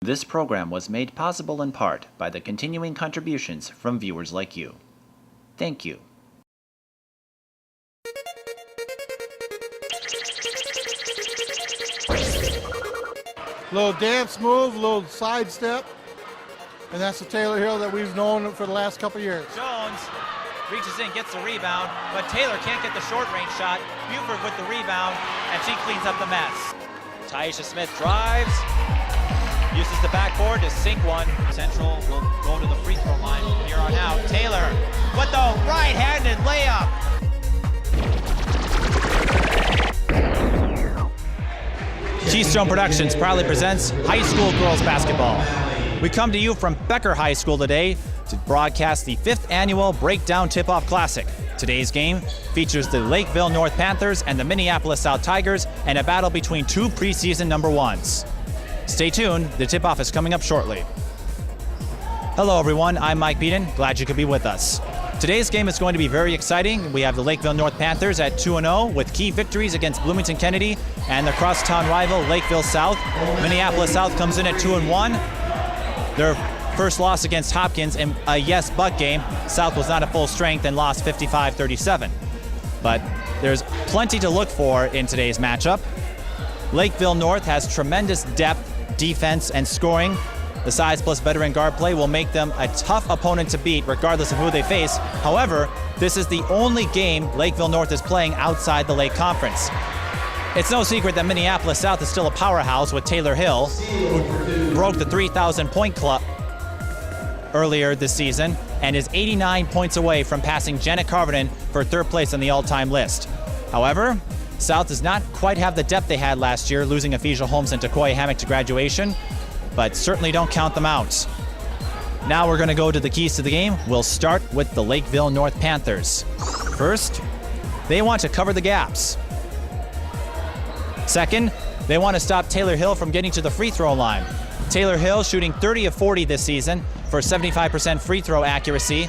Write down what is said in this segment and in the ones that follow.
This program was made possible in part by the continuing contributions from viewers like you. Thank you. Little dance move, little sidestep, and that's the Tayler Hill that we've known for the last couple years. Jones reaches in, gets the rebound, but Tayler can't get the short range shot. Buford with the rebound, and she cleans up the mess. Taisha Smith drives, uses the backboard to sink one. Central will go to the free throw line from here on out. Tayler with the right-handed layup. Keystone Productions proudly presents high school girls basketball. We come to you from Becker High School today to broadcast the 5th annual Breakdown Tip-Off Classic. Today's game features the Lakeville North Panthers and the Minneapolis South Tigers, and a battle between two preseason number ones. Stay tuned, the tip-off is coming up shortly. Hello everyone, I'm Mike Beaton, glad you could be with us. Today's game is going to be very exciting. We have the Lakeville North Panthers at 2-0 with key victories against Bloomington Kennedy and their crosstown rival Lakeville South. Minneapolis South comes in at 2-1. Their first loss against Hopkins in a yes but game. South was not at full strength and lost 55-37. But there's plenty to look for in today's matchup. Lakeville North has tremendous depth, defense, and scoring. The size plus veteran guard play will make them a tough opponent to beat regardless of who they face. However, this is the only game Lakeville North is playing outside the Lake Conference. It's no secret that Minneapolis South is still a powerhouse with Tayler Hill, who broke the 3,000-point club earlier this season and is 89 points away from passing Janet Carvenden for 3rd place on the all-time list. However, South does not quite have the depth they had last year, losing Ephesian Holmes and Takoya Hammock to graduation, but certainly don't count them out. Now we're going to go to the keys to the game. We'll start with the Lakeville North Panthers. First, they want to cover the gaps. Second, they want to stop Tayler Hill from getting to the free throw line. Tayler Hill shooting 30 of 40 this season for 75% free throw accuracy.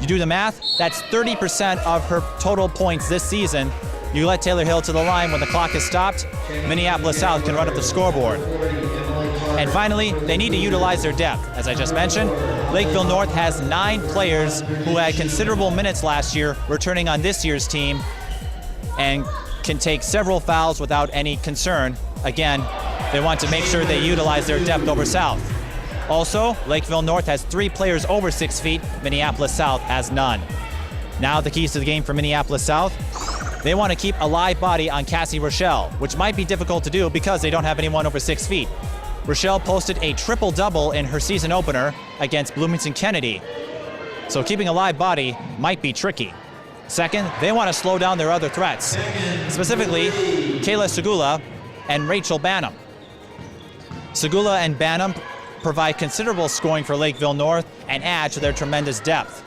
You do the math, that's 30% of her total points this season. You let Tayler Hill to the line when the clock is stopped, Minneapolis South can run up the scoreboard. And finally, they need to utilize their depth. As I just mentioned, Lakeville North has 9 players who had considerable minutes last year returning on this year's team and can take several fouls without any concern. Again, they want to make sure they utilize their depth over South. Also, Lakeville North has 3 players over 6 feet. Minneapolis South has none. Now the keys to the game for Minneapolis South. They want to keep a live body on Cassie Rochelle, which might be difficult to do because they don't have anyone over 6 feet. Rochelle posted a triple-double in her season opener against Bloomington Kennedy, so keeping a live body might be tricky. Second, they want to slow down their other threats, specifically Kayla Segula and Rachel Banham. Segula and Banham provide considerable scoring for Lakeville North and add to their tremendous depth.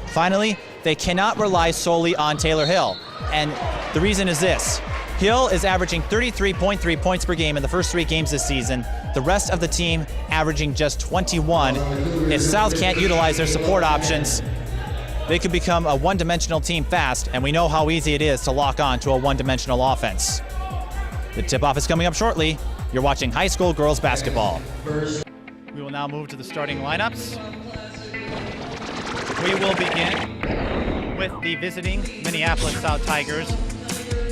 Finally, they cannot rely solely on Tayler Hill, and the reason is this. Hill is averaging 33.3 points per game in the first 3 games this season, the rest of the team averaging just 21. If South can't utilize their support options, they could become a one-dimensional team fast, and we know how easy it is to lock on to a one-dimensional offense. The tip-off is coming up shortly. You're watching high school girls basketball. We will now move to the starting lineups. We will begin with the visiting Minneapolis South Tigers,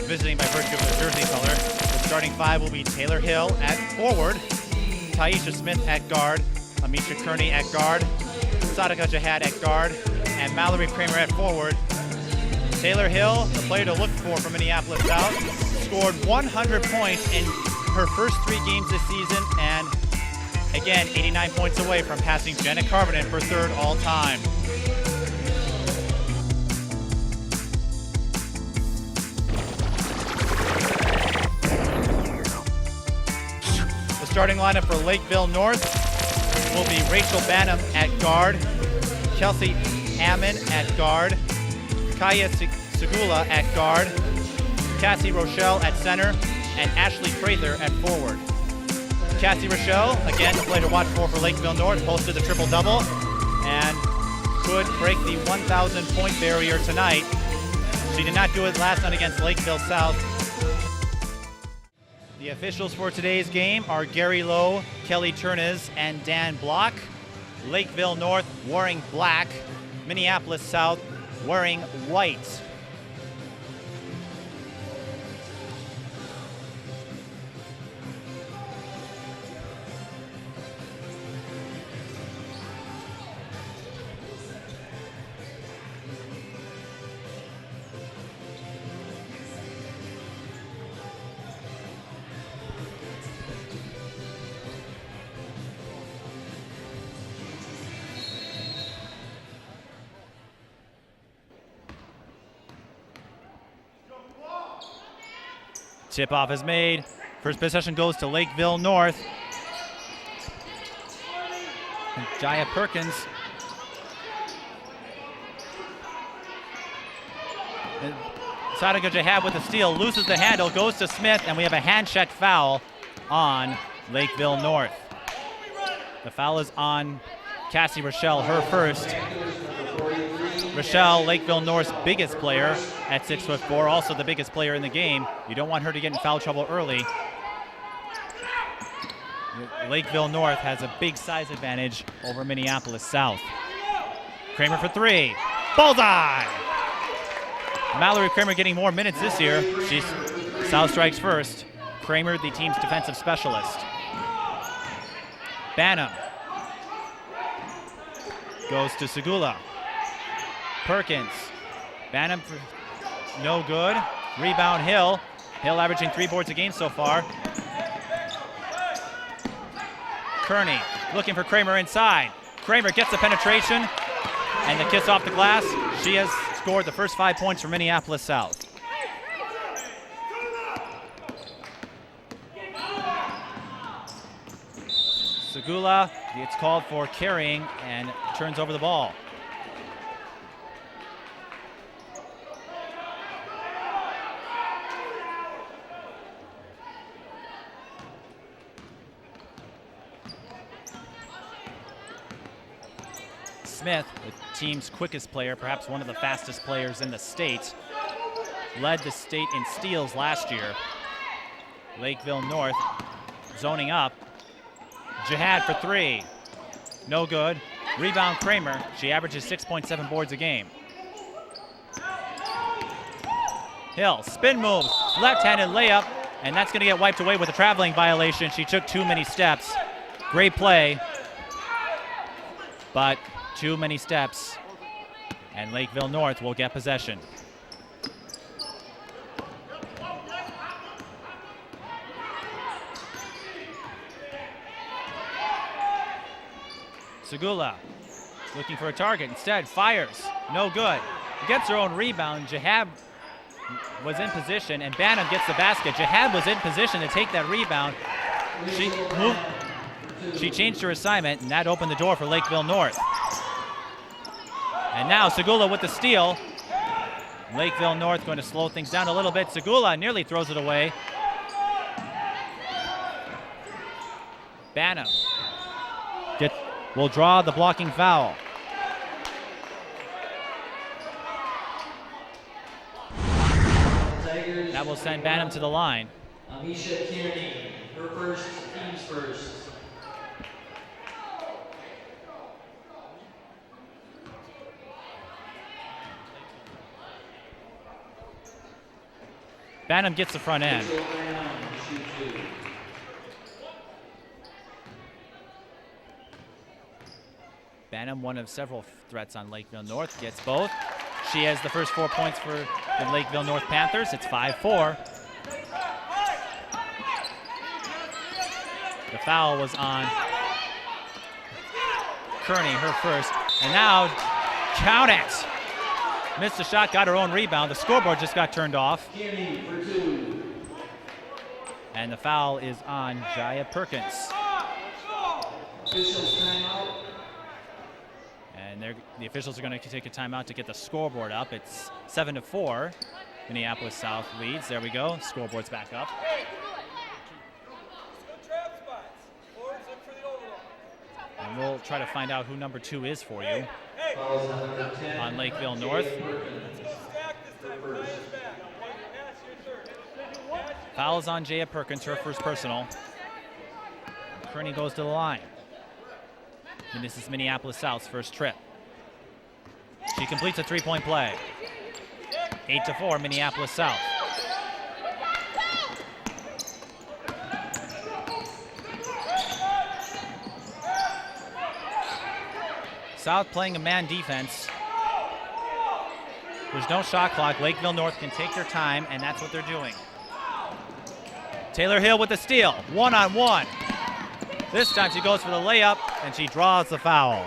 visiting by virtue of the jersey color. The starting 5 will be Tayler Hill at forward, Taisha Smith at guard, Amisha Kearney at guard, Sadaka Jihad at guard, and Mallory Kramer at forward. Tayler Hill, the player to look for Minneapolis South, scored 100 points in her first 3 games this season, and again, 89 points away from passing Janet Carvenden for 3rd all-time. The starting lineup for Lakeville North will be Rachel Banham at guard, Kelsey Hammond at guard, Kaya Segula at guard, Cassie Rochelle at center, and Ashley Prather at forward. Cassie Rochelle, again, the player to watch for Lakeville North, posted the triple-double and could break the 1,000-point barrier tonight. She did not do it last night against Lakeville South. The The officials for today's game are Gary Lowe, Kelly Turnez, and Dan Block. Lakeville North wearing black, Minneapolis South wearing white. Tip-off is made. First possession goes to Lakeville North. And Jaya Perkins. Sadako Jahab with the steal, loses the handle, goes to Smith, and we have a hand check foul on Lakeville North. The foul is on Cassie Rochelle, her first. Rochelle, Lakeville North's biggest player at 6'4", also the biggest player in the game. You don't want her to get in foul trouble early. Lakeville North has a big size advantage over Minneapolis South. Kramer for three. Bullseye! Mallory Kramer getting more minutes this year. South strikes first. Kramer, the team's defensive specialist. Banham goes to Segula. Perkins. Banham for no good. Rebound Hill. Hill averaging 3 boards a game so far. Kearney looking for Kramer inside. Kramer gets the penetration and the kiss off the glass. She has scored the first 5 points for Minneapolis South. Segula gets called for carrying and turns over the ball. Smith, the team's quickest player, perhaps one of the fastest players in the state, led the state in steals last year. Lakeville North zoning up. Jihad for three. No good. Rebound Kramer. She averages 6.7 boards a game. Hill, spin move, left-handed layup, and that's going to get wiped away with a traveling violation. She took too many steps. Great play, but too many steps, and Lakeville North will get possession. Segula looking for a target, instead fires, no good. Gets her own rebound. Jahab was in position, and Banham gets the basket. Jahab was in position to take that rebound. She changed her assignment, and that opened the door for Lakeville North. And now Segula with the steal. Lakeville North going to slow things down a little bit. Segula nearly throws it away. Banham will draw the blocking foul. That will send Banham to the line. Amisha Kearney, her first, team's first. Banham gets the front end. Banham, one of several threats on Lakeville North, gets both. She has the first 4 points for the Lakeville North Panthers. It's 5-4. The foul was on Kearney, her first. And now, count it! Missed the shot, got her own rebound. The scoreboard just got turned off. And the foul is on Jaya Perkins. And the officials are going to take a timeout to get the scoreboard up. It's 7-4. Minneapolis South leads. There we go. Scoreboard's back up. And we'll try to find out who number 2 is for you on Lakeville North. Fouls on Jaya Perkins, her first personal. Kearney goes to the line. And this is Minneapolis South's first trip. She completes a three-point play. 8-4, Minneapolis South. South playing a man defense. There's no shot clock. Lakeville North can take their time, and that's what they're doing. Tayler Hill with the steal, one-on-one. This time she goes for the layup, and she draws the foul.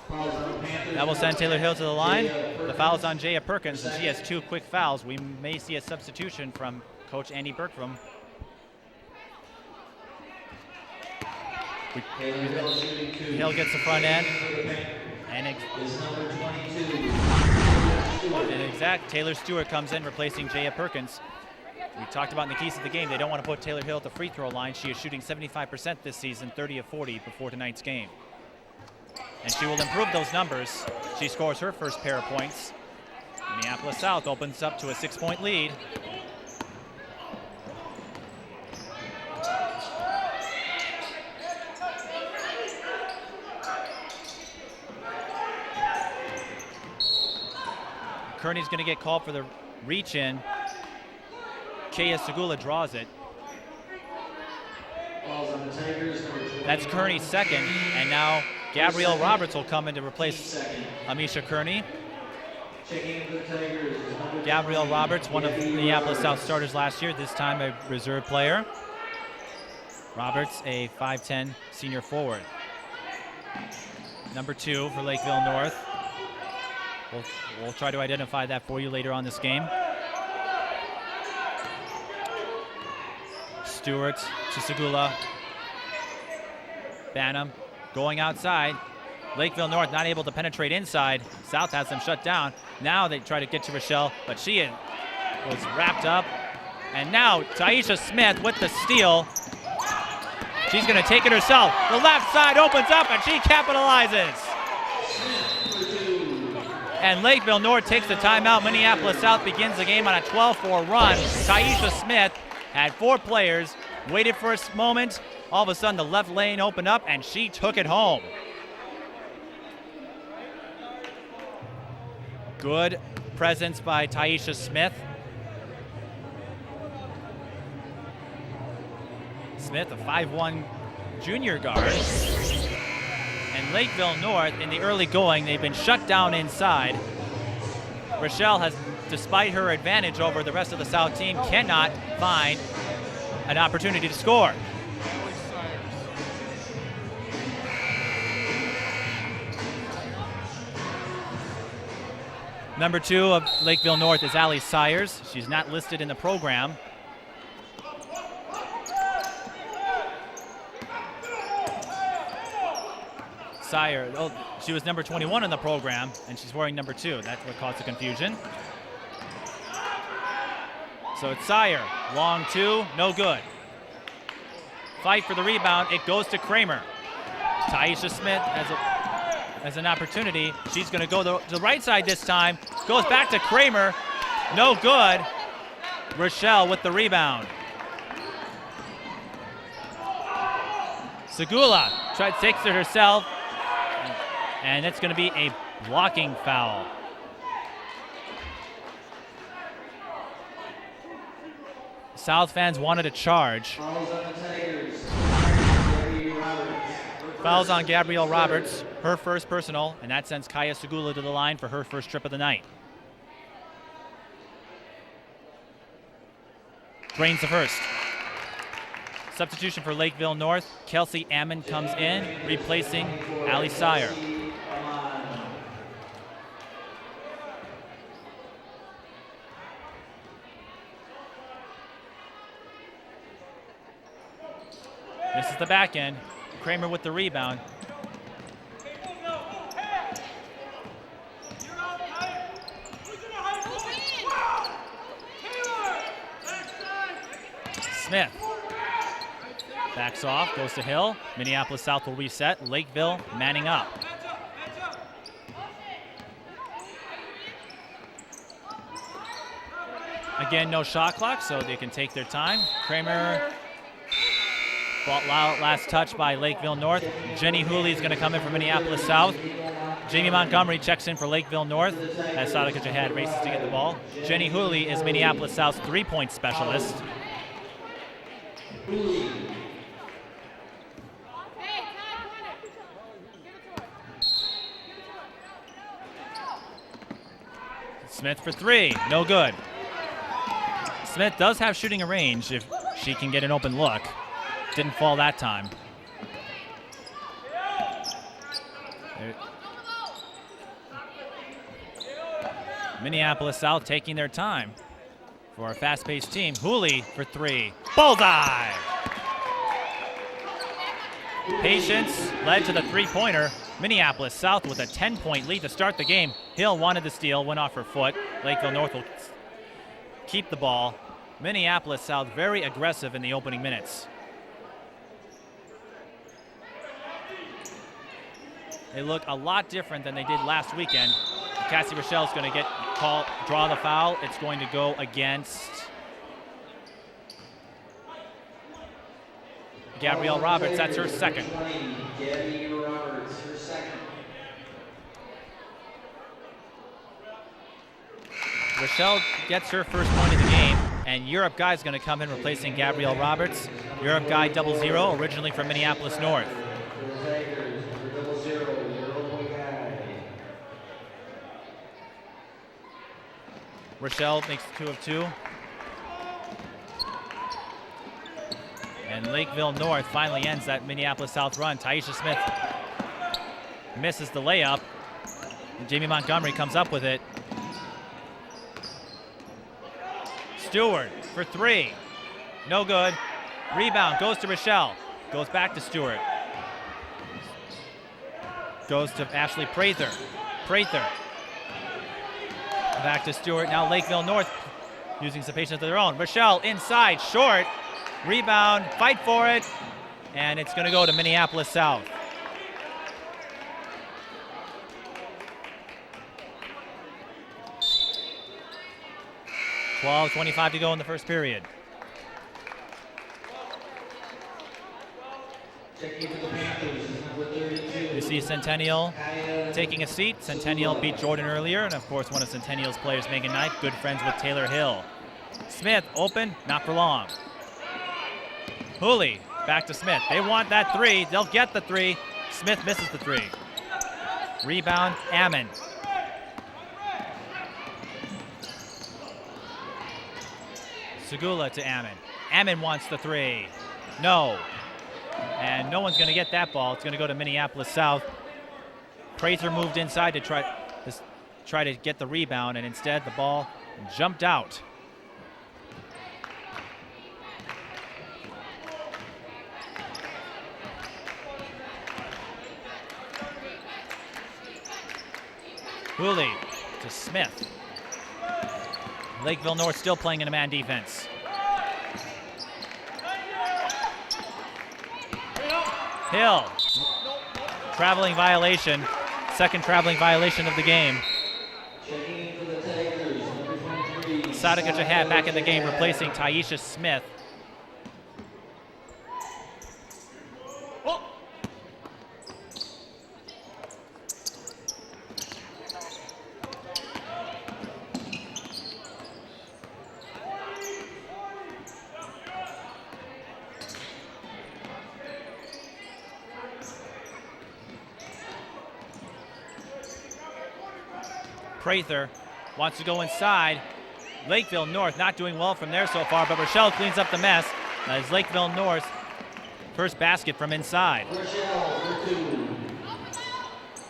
That will send Tayler Hill to the line. The foul's on Jaya Perkins, and she has 2 quick fouls. We may see a substitution from Coach Andy Bergstrom. Hill gets the front end. And Taylor Stewart comes in, replacing Jaya Perkins. We talked about in the keys of the game, they don't want to put Tayler Hill at the free throw line. She is shooting 75% this season, 30 of 40 before tonight's game. And she will improve those numbers. She scores her first pair of points. Minneapolis South opens up to a 6-point lead. Kearney's going to get called for the reach in. Kaya Segula draws it. That's Kearney's second, and now Gabrielle Roberts will come in to replace Amisha Kearney. Gabrielle Roberts, one of Minneapolis South starters last year, this time a reserve player. Roberts, a 5'10" senior forward. Number 2 for Lakeville North. We'll try to identify that for you later on this game. Stewart to Segula. Banham going outside. Lakeville North not able to penetrate inside. South has them shut down. Now they try to get to Rochelle, but she was wrapped up. And now Taisha Smith with the steal. She's going to take it herself. The left side opens up and she capitalizes. And Lakeville North takes the timeout. Minneapolis South begins the game on a 12-4 run. Taisha Smith had 4 players, waited for a moment. All of a sudden, the left lane opened up, and she took it home. Good presence by Taisha Smith. Smith, a 5'1" junior guard. And Lakeville North, in the early going, they've been shut down inside. Rochelle has, despite her advantage over the rest of the South team, cannot find an opportunity to score. Number 2 of Lakeville North is Allie Sayers. She's not listed in the program. She was number 21 in the program, and she's wearing number 2. That's what caused the confusion. So it's Sayer, long 2, no good. Fight for the rebound, it goes to Kramer. Taisha Smith has an opportunity. She's going to go to the right side this time. Goes back to Kramer, no good. Rochelle with the rebound. Segula takes it herself. And it's going to be a blocking foul. South fans wanted a charge. Fouls on Gabrielle Roberts, her first personal, and that sends Kaya Segula to the line for her first trip of the night. Drains the first. Substitution for Lakeville North. Kelsey Ammon comes in, replacing Allie Sayer. This is the back end. Kramer with the rebound. Smith backs off, goes to Hill. Minneapolis South will reset. Lakeville manning up. Again, no shot clock, so they can take their time. Kramer, last touch by Lakeville North. Jenny Hooley is going to come in from Minneapolis South. Jamie Montgomery checks in for Lakeville North as Sadaka Jihad races to get the ball. Jenny Hooley is Minneapolis South's three-point specialist. Smith for three, no good. Smith does have shooting a range if she can get an open look. Didn't fall that time. Minneapolis South taking their time for a fast-paced team. Hooley for three. Bullseye! Patience led to the three-pointer. Minneapolis South with a 10-point lead to start the game. Hill wanted the steal, went off her foot. Lakeville North will keep the ball. Minneapolis South very aggressive in the opening minutes. They look a lot different than they did last weekend. Cassie Rochelle's going to draw the foul. It's going to go against Gabrielle Roberts. That's her second. Gabby Roberts, her second. Rochelle gets her first point of the game, and Europe Guy is going to come in replacing Gabrielle Roberts. Europe Guy 00, originally from Minneapolis North. Rochelle makes 2 of 2. And Lakeville North finally ends that Minneapolis South run. Taisha Smith misses the layup. And Jamie Montgomery comes up with it. Stewart for three. No good. Rebound goes to Rochelle. Goes back to Stewart. Goes to Ashley Prather. Prather. Back to Stewart. Now Lakeville North using some patience of their own. Rochelle inside, short. Rebound, fight for it. And it's going to go to Minneapolis South. 12:25 to go in the first period. You see Centennial taking a seat. Centennial beat Jordan earlier, and of course one of Centennial's players, Megan Knight, good friends with Tayler Hill. Smith open, not for long. Hooley back to Smith. They want that three. They'll get the three. Smith misses the three. Rebound, Ammon. Segula to Ammon. Ammon wants the three. No. And no one's going to get that ball. It's going to go to Minneapolis South. Prather moved inside to try to get the rebound, and instead the ball jumped out. Hooley to Smith. Lakeville North still playing in a man defense. Hill, traveling violation, second traveling violation of the game. Sadaka Jihad back in the game, replacing Taisha Smith. Prather wants to go inside. Lakeville North not doing well from there so far, but Rochelle cleans up the mess as Lakeville North first basket from inside.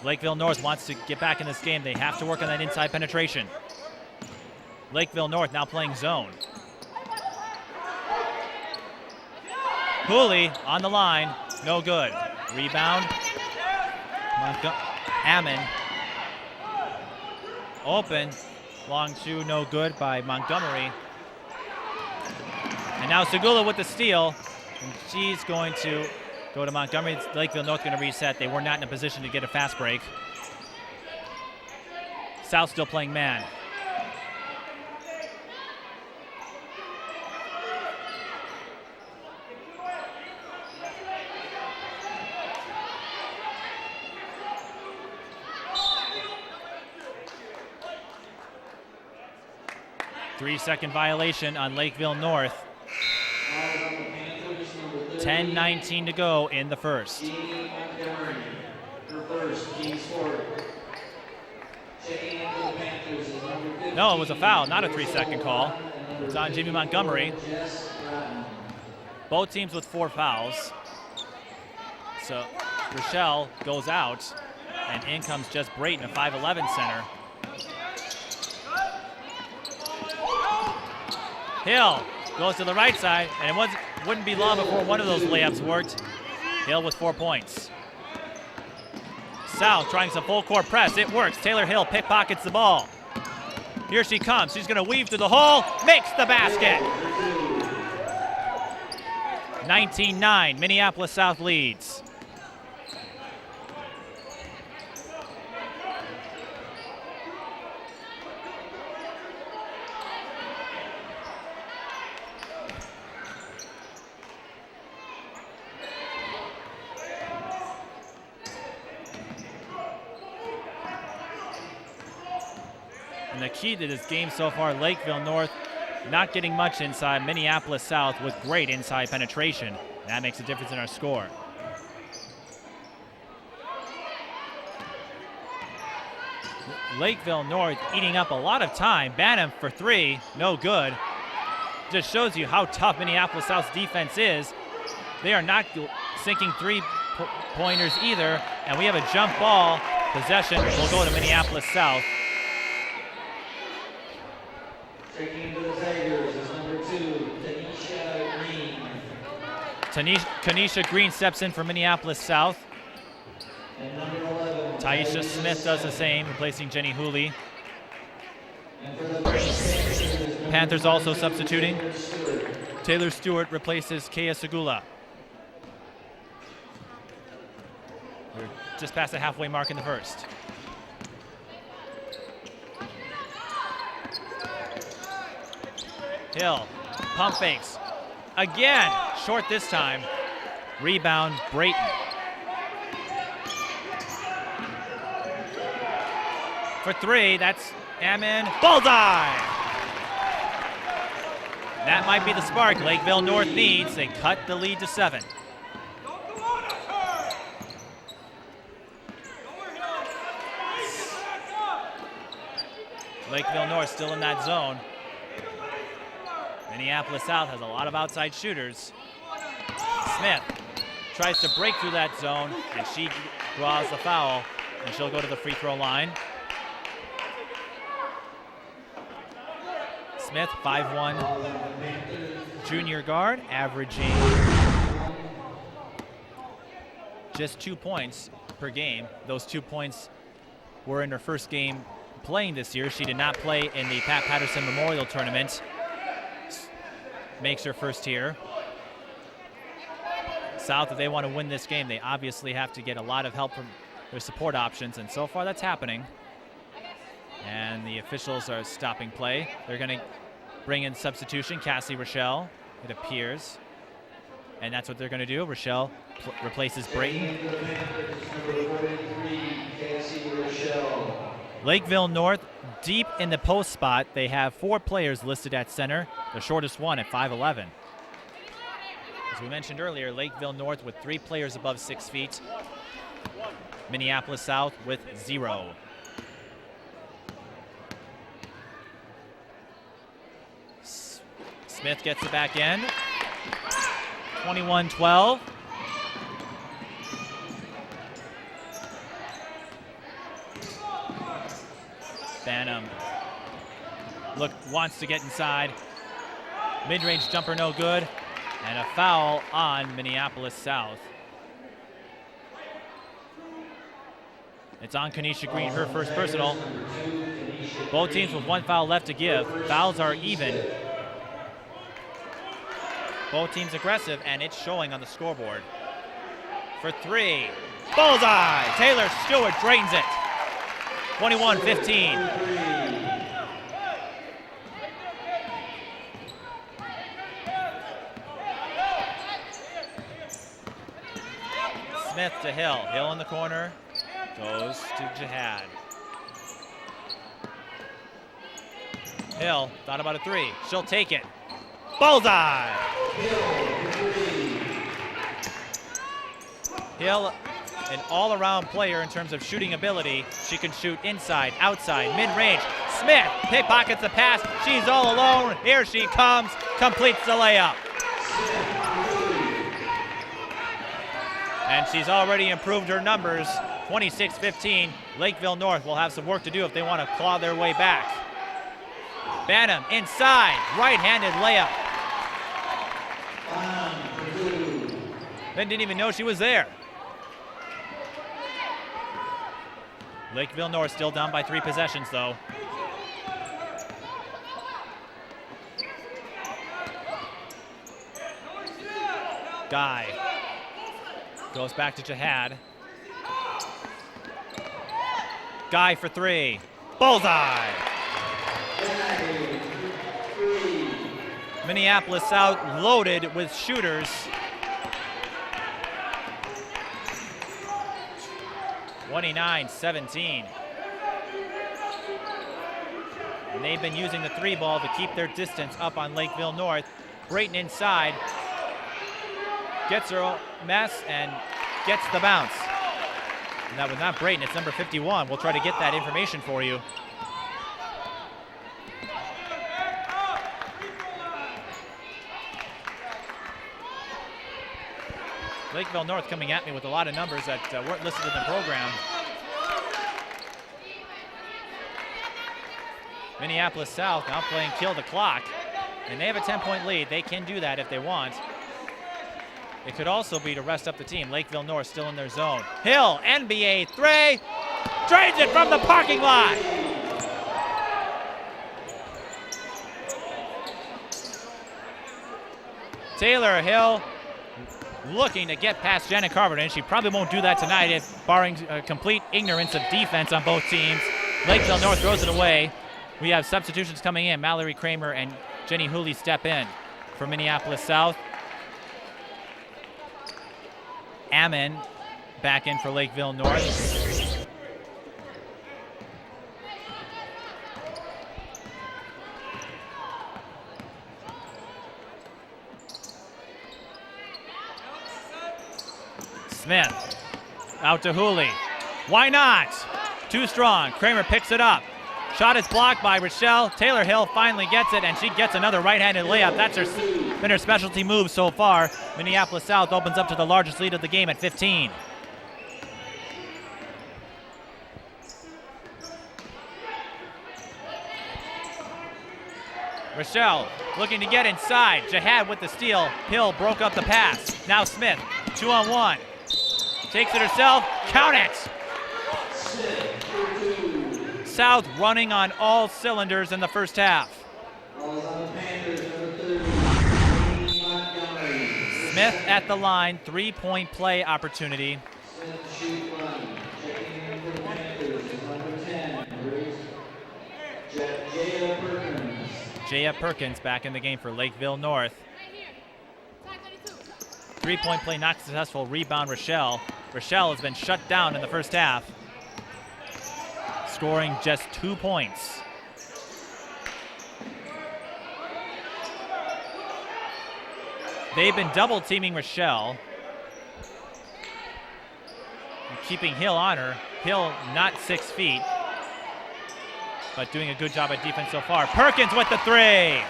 Lakeville North wants to get back in this game. They have to work on that inside penetration. Lakeville North now playing zone. Hooley on the line, no good. Rebound, Ammon. Open, long two, no good by Montgomery. And now Segula with the steal, and she's going to go to Montgomery. Lakeville North going to reset. They were not in a position to get a fast break. South still playing man. 3-second violation on Lakeville North. 10:19 to go in the first. No, it was a foul, not a 3-second call. It's on Jimmy Montgomery. Both teams with 4 fouls. So Rochelle goes out, and in comes Jess Brayton, a 5'11" center. Hill goes to the right side, and it wouldn't be long before one of those layups worked. Hill with 4 points. South trying some full court press. It works. Tayler Hill pickpockets the ball. Here she comes. She's going to weave through the hole. Makes the basket. 19-9. Minneapolis South leads. And the key to this game so far, Lakeville North not getting much inside. Minneapolis South with great inside penetration. That makes a difference in our score. Lakeville North eating up a lot of time. Banham for 3, no good. Just shows you how tough Minneapolis South's defense is. They are not sinking 3-pointers either. And we have a jump ball. Possession will go to Minneapolis South. Taking to the Tigers is number 2, Tanisha Green. Kanisha Green steps in for Minneapolis South. And number 11, Taisha Smith does the same, replacing Jenny Hooley. And for the Panthers also substituting. Taylor Stewart replaces Kea Segula. We're just past the halfway mark in the first. Hill, pump fakes. Again, short this time. Rebound, Brayton. For 3, that's Ammon. Bullseye! That might be the spark Lakeville North needs. They cut the lead to 7. Lakeville North still in that zone. Minneapolis South has a lot of outside shooters. Smith tries to break through that zone, and she draws the foul, and she'll go to the free throw line. Smith, 5'1", junior guard, averaging just 2 points per game. Those 2 points were in her first game playing this year. She did not play in the Pat Patterson Memorial Tournament. Makes her first here. South, if they want to win this game, they obviously have to get a lot of help from their support options, and so far that's happening. And the officials are stopping play. They're going to bring in substitution, Cassie Rochelle, it appears. And that's what they're going to do. Rochelle replaces Brayton. Lakeville North, deep in the post spot. They have 4 players listed at center, the shortest one at 5'11". As we mentioned earlier, Lakeville North with 3 players above 6 feet. Minneapolis South with 0. Smith gets it back in. 21-12. Banham wants to get inside. Mid-range jumper no good. And a foul on Minneapolis South. It's on Kanisha Green, her first personal. Both teams with 1 foul left to give. Fouls are even. Both teams aggressive, and it's showing on the scoreboard. For 3. Bullseye! Taylor Stewart drains it. 21-15. Smith to Hill. Hill in the corner. Goes to Jihad. Hill thought about a three. She'll take it. Bullseye! Hill, an all-around player in terms of shooting ability. She can shoot inside, outside, mid-range. Smith pickpockets the pass. She's all alone. Here she comes. Completes the layup. And she's already improved her numbers. 26-15. Lakeville North will have some work to do if they want to claw their way back. Banham inside. Right-handed layup. Then didn't even know she was there. Lakeville North still down by 3 possessions, though. Guy goes back to Jihad. Guy for 3. Bullseye! Minneapolis South loaded with shooters. 29-17. And they've been using the 3 ball to keep their distance up on Lakeville North. Brayton inside. Gets her mess and gets the bounce. And that was not Brayton, it's number 51. We'll try to get that information for you. Lakeville North coming at me with a lot of numbers that weren't listed in the program. Minneapolis South now playing kill the clock. And they have a 10-point lead. They can do that if they want. It could also be to rest up the team. Lakeville North still in their zone. Hill, NBA 3. Drains it from the parking lot. Tayler Hill looking to get past Jenna Carver, and she probably won't do that tonight if barring complete ignorance of defense on both teams. Lakeville North throws it away. We have substitutions coming in. Mallory Kramer and Jenny Hooley step in for Minneapolis South. Ammon back in for Lakeville North. Smith out to Hooley. Why not? Too strong. Kramer picks it up. Shot is blocked by Rochelle. Tayler Hill finally gets it, and she gets another right-handed layup. That's been her specialty move so far. Minneapolis South opens up to the largest lead of the game at 15. Rochelle looking to get inside. Jihad with the steal. Hill broke up the pass. Now Smith, 2-on-1. Takes it herself. Count it! South running on all cylinders in the first half. Smith at the line, 3-point play opportunity. Jaya Perkins back in the game for Lakeville North. 3-point play not successful. Rebound Rochelle. Rochelle has been shut down in the first half, scoring just 2 points. They've been double teaming Rochelle and keeping Hill on her. Hill not 6 feet, but doing a good job at defense so far. Perkins with the 3.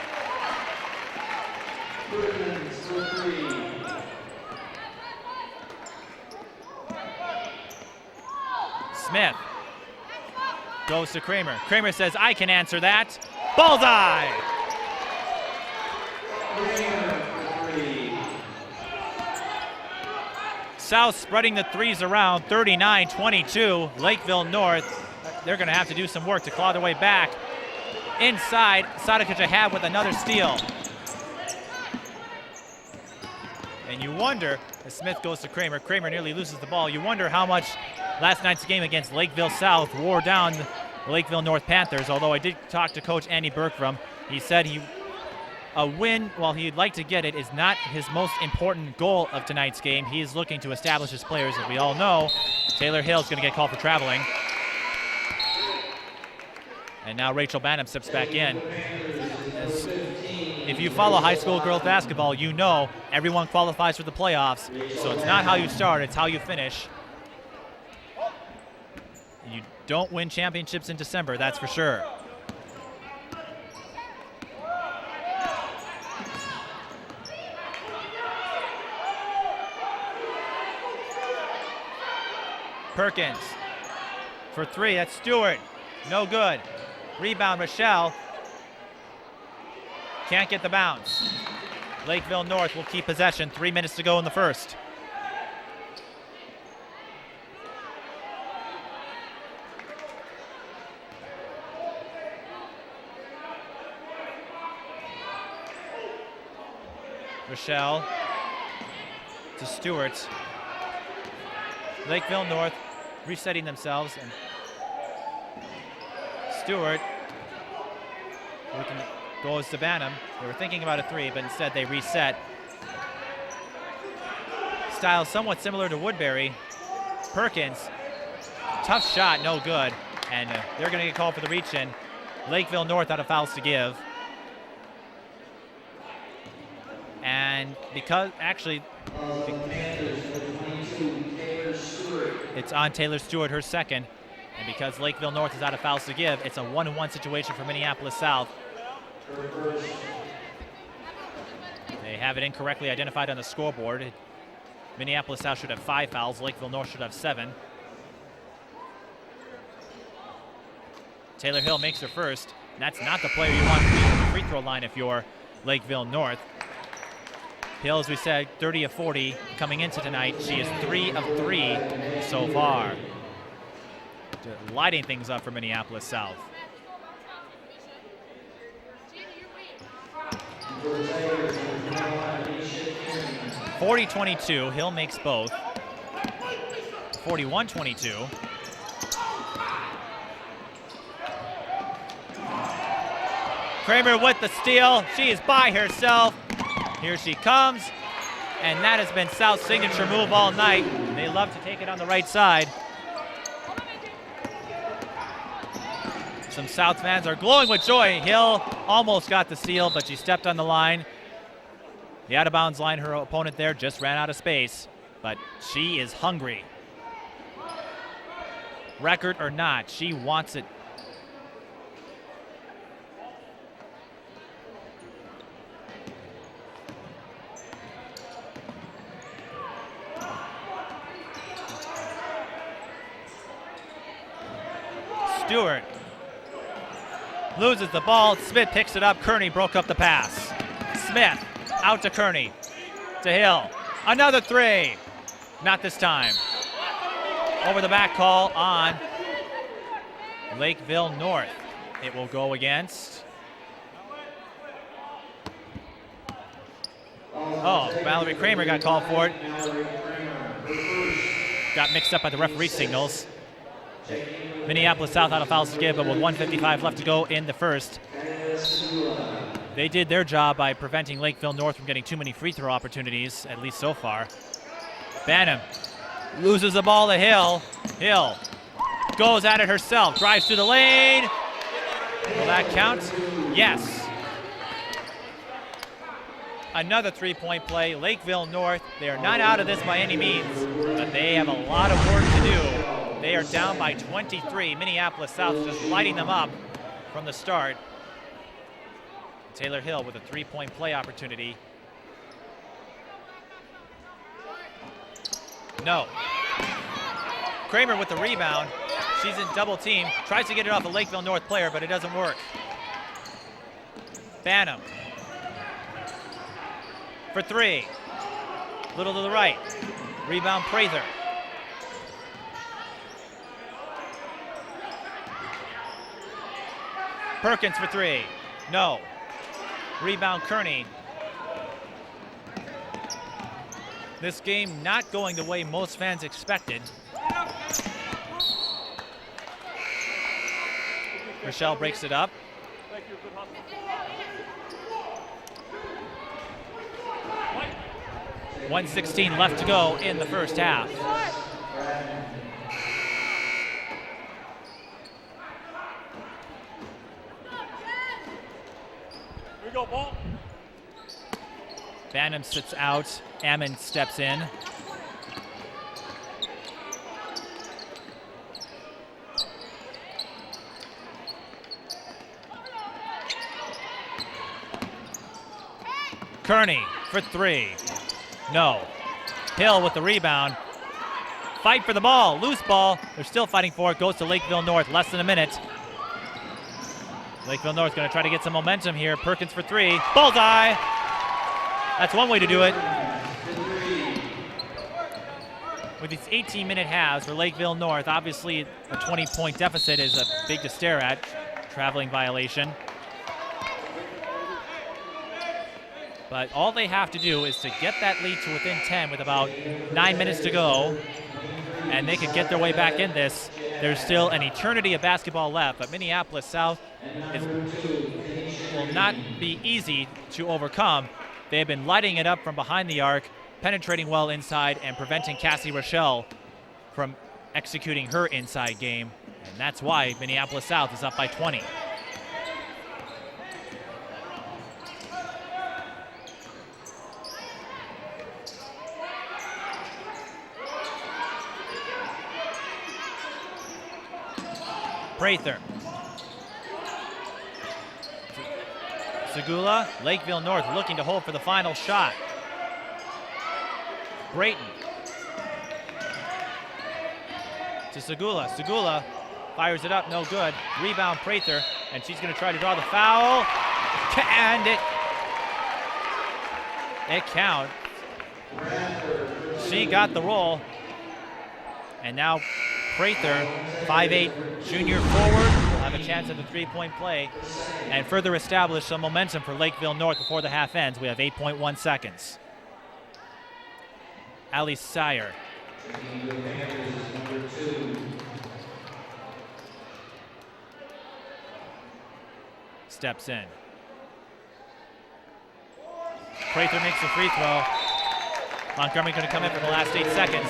Smith goes to Kramer. Kramer says, I can answer that. Bullseye! South spreading the 3s around, 39-22. Lakeville North, they're going to have to do some work to claw their way back. Inside, Sadika Jihad with another steal. And you wonder, as Smith goes to Kramer, Kramer nearly loses the ball. You wonder how much last night's game against Lakeville South wore down the Lakeville North Panthers, although I did talk to Coach Andy Bergstrom. He said a win, while he'd like to get it, is not his most important goal of tonight's game. He is looking to establish his players. As we all know, Tayler Hill is going to get called for traveling. And now Rachel Banham steps back in. If you follow high school girls basketball, you know everyone qualifies for the playoffs. So it's not how you start, it's how you finish. You don't win championships in December, that's for sure. Perkins for three, that's Stewart. No good. Rebound, Michelle. Can't get the bounce. Lakeville North will keep possession. 3 minutes to go in the first. Michelle to Stewart. Lakeville North resetting themselves, and Stewart goes to Banham. They were thinking about a three, but instead they reset. Style somewhat similar to Woodbury. Perkins, tough shot, no good, and they're going to get called for the reach-in. Lakeville North out of fouls to give. And because, actually, it's on Tayler Stewart, her second. And because Lakeville North is out of fouls to give, it's a 1-1 situation for Minneapolis South. They have it incorrectly identified on the scoreboard. Minneapolis South should have 5 fouls. Lakeville North should have 7. Tayler Hill makes her first. And that's not the player you want to be at the free throw line if you're Lakeville North. Hill, as we said, 30 of 40 coming into tonight. She is 3 of 3 so far. Lighting things up for Minneapolis South. (40-22), Hill makes both. 41-22. Kramer with the steal. She is by herself. Here she comes, and that has been South's signature move all night. They love to take it on the right side. Some South fans are glowing with joy. Hill almost got the steal, but she stepped on the line. The out-of-bounds line, her opponent there just ran out of space, but she is hungry. Record or not, she wants it. Stewart loses the ball. Smith picks it up. Kearney broke up the pass. Smith out to Kearney. To Hill. Another three. Not this time. Over the back call on Lakeville North. It will go against. Oh, Valerie Kramer got called for it. Got mixed up by the referee signals. Minneapolis South out of fouls to give, but with 1:55 left to go in the first. They did their job by preventing Lakeville North from getting too many free throw opportunities, at least so far. Banham loses the ball to Hill. Hill goes at it herself, drives through the lane. Will that count? Yes. Another three-point play. Lakeville North, they are not out of this by any means, but they have a lot of work to do. They are down by 23. Minneapolis South just lighting them up from the start. Tayler Hill with a three-point play opportunity. No. Kramer with the rebound. She's in double team. Tries to get it off a Lakeville North player, but it doesn't work. Banham. For three. Little to the right. Rebound Prather. Perkins for three. No. Rebound Kearney. This game not going the way most fans expected. Rochelle breaks it up. 1:16 left to go in the first half. Banham sits out. Ammon steps in. Kearney for three. No. Hill with the rebound. Fight for the ball. Loose ball. They're still fighting for it. Goes to Lakeville North. Less than a minute. Lakeville North going to try to get some momentum here. Perkins for three. Bullseye. That's one way to do it. With these 18-minute halves for Lakeville North, obviously a 20-point deficit is big to stare at. Traveling violation. But all they have to do is to get that lead to within 10 with about 9 minutes to go, and they can get their way back in this. There's still an eternity of basketball left, but Minneapolis South will not be easy to overcome. They have been lighting it up from behind the arc, penetrating well inside, and preventing Cassie Rochelle from executing her inside game. And that's why Minneapolis South is up by 20. Prather. Segula, Lakeville North looking to hold for the final shot. Brayton. To Segula. Segula fires it up, no good. Rebound Prather, and she's going to try to draw the foul. And it counts. She got the roll. And now Prather, 5'8", junior forward, will have a chance at the three-point play and further establish some momentum for Lakeville North before the half ends. We have 8.1 seconds. Ali Sire. Steps in. Prather makes a free throw. Montgomery going to come in for the last 8 seconds.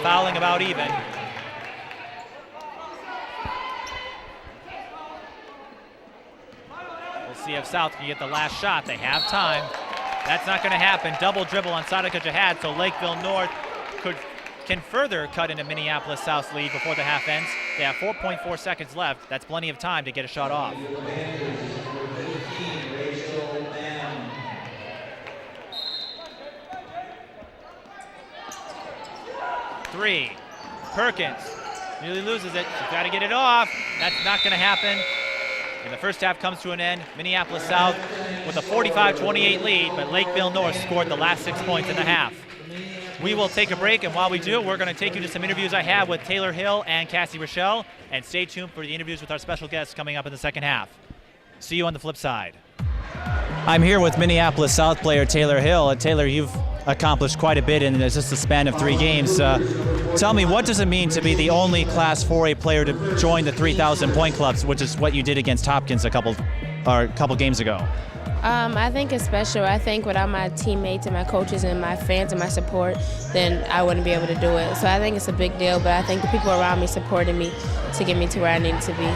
Fouling about even. See if South can get the last shot. They have time. That's not going to happen. Double dribble on Sadaka Jihad, so Lakeville North can further cut into Minneapolis South's lead before the half ends. They have 4.4 seconds left. That's plenty of time to get a shot off. Three. Perkins nearly loses it. She's got to get it off. That's not going to happen. And the first half comes to an end. Minneapolis South with a 45-28 lead, but Lakeville North scored the last 6 points in the half. We will take a break, and while we do, we're going to take you to some interviews I have with Tayler Hill and Cassie Rochelle, and stay tuned for the interviews with our special guests coming up in the second half. See you on the flip side. I'm here with Minneapolis South player Tayler Hill. And Tayler, you've accomplished quite a bit in just the span of 3 games. Tell me, what does it mean to be the only Class 4A player to join the 3,000-point clubs, which is what you did against Hopkins a couple games ago? I think it's special. I think without my teammates and my coaches and my fans and my support, then I wouldn't be able to do it. So I think it's a big deal, but I think the people around me supported me to get me to where I needed to be.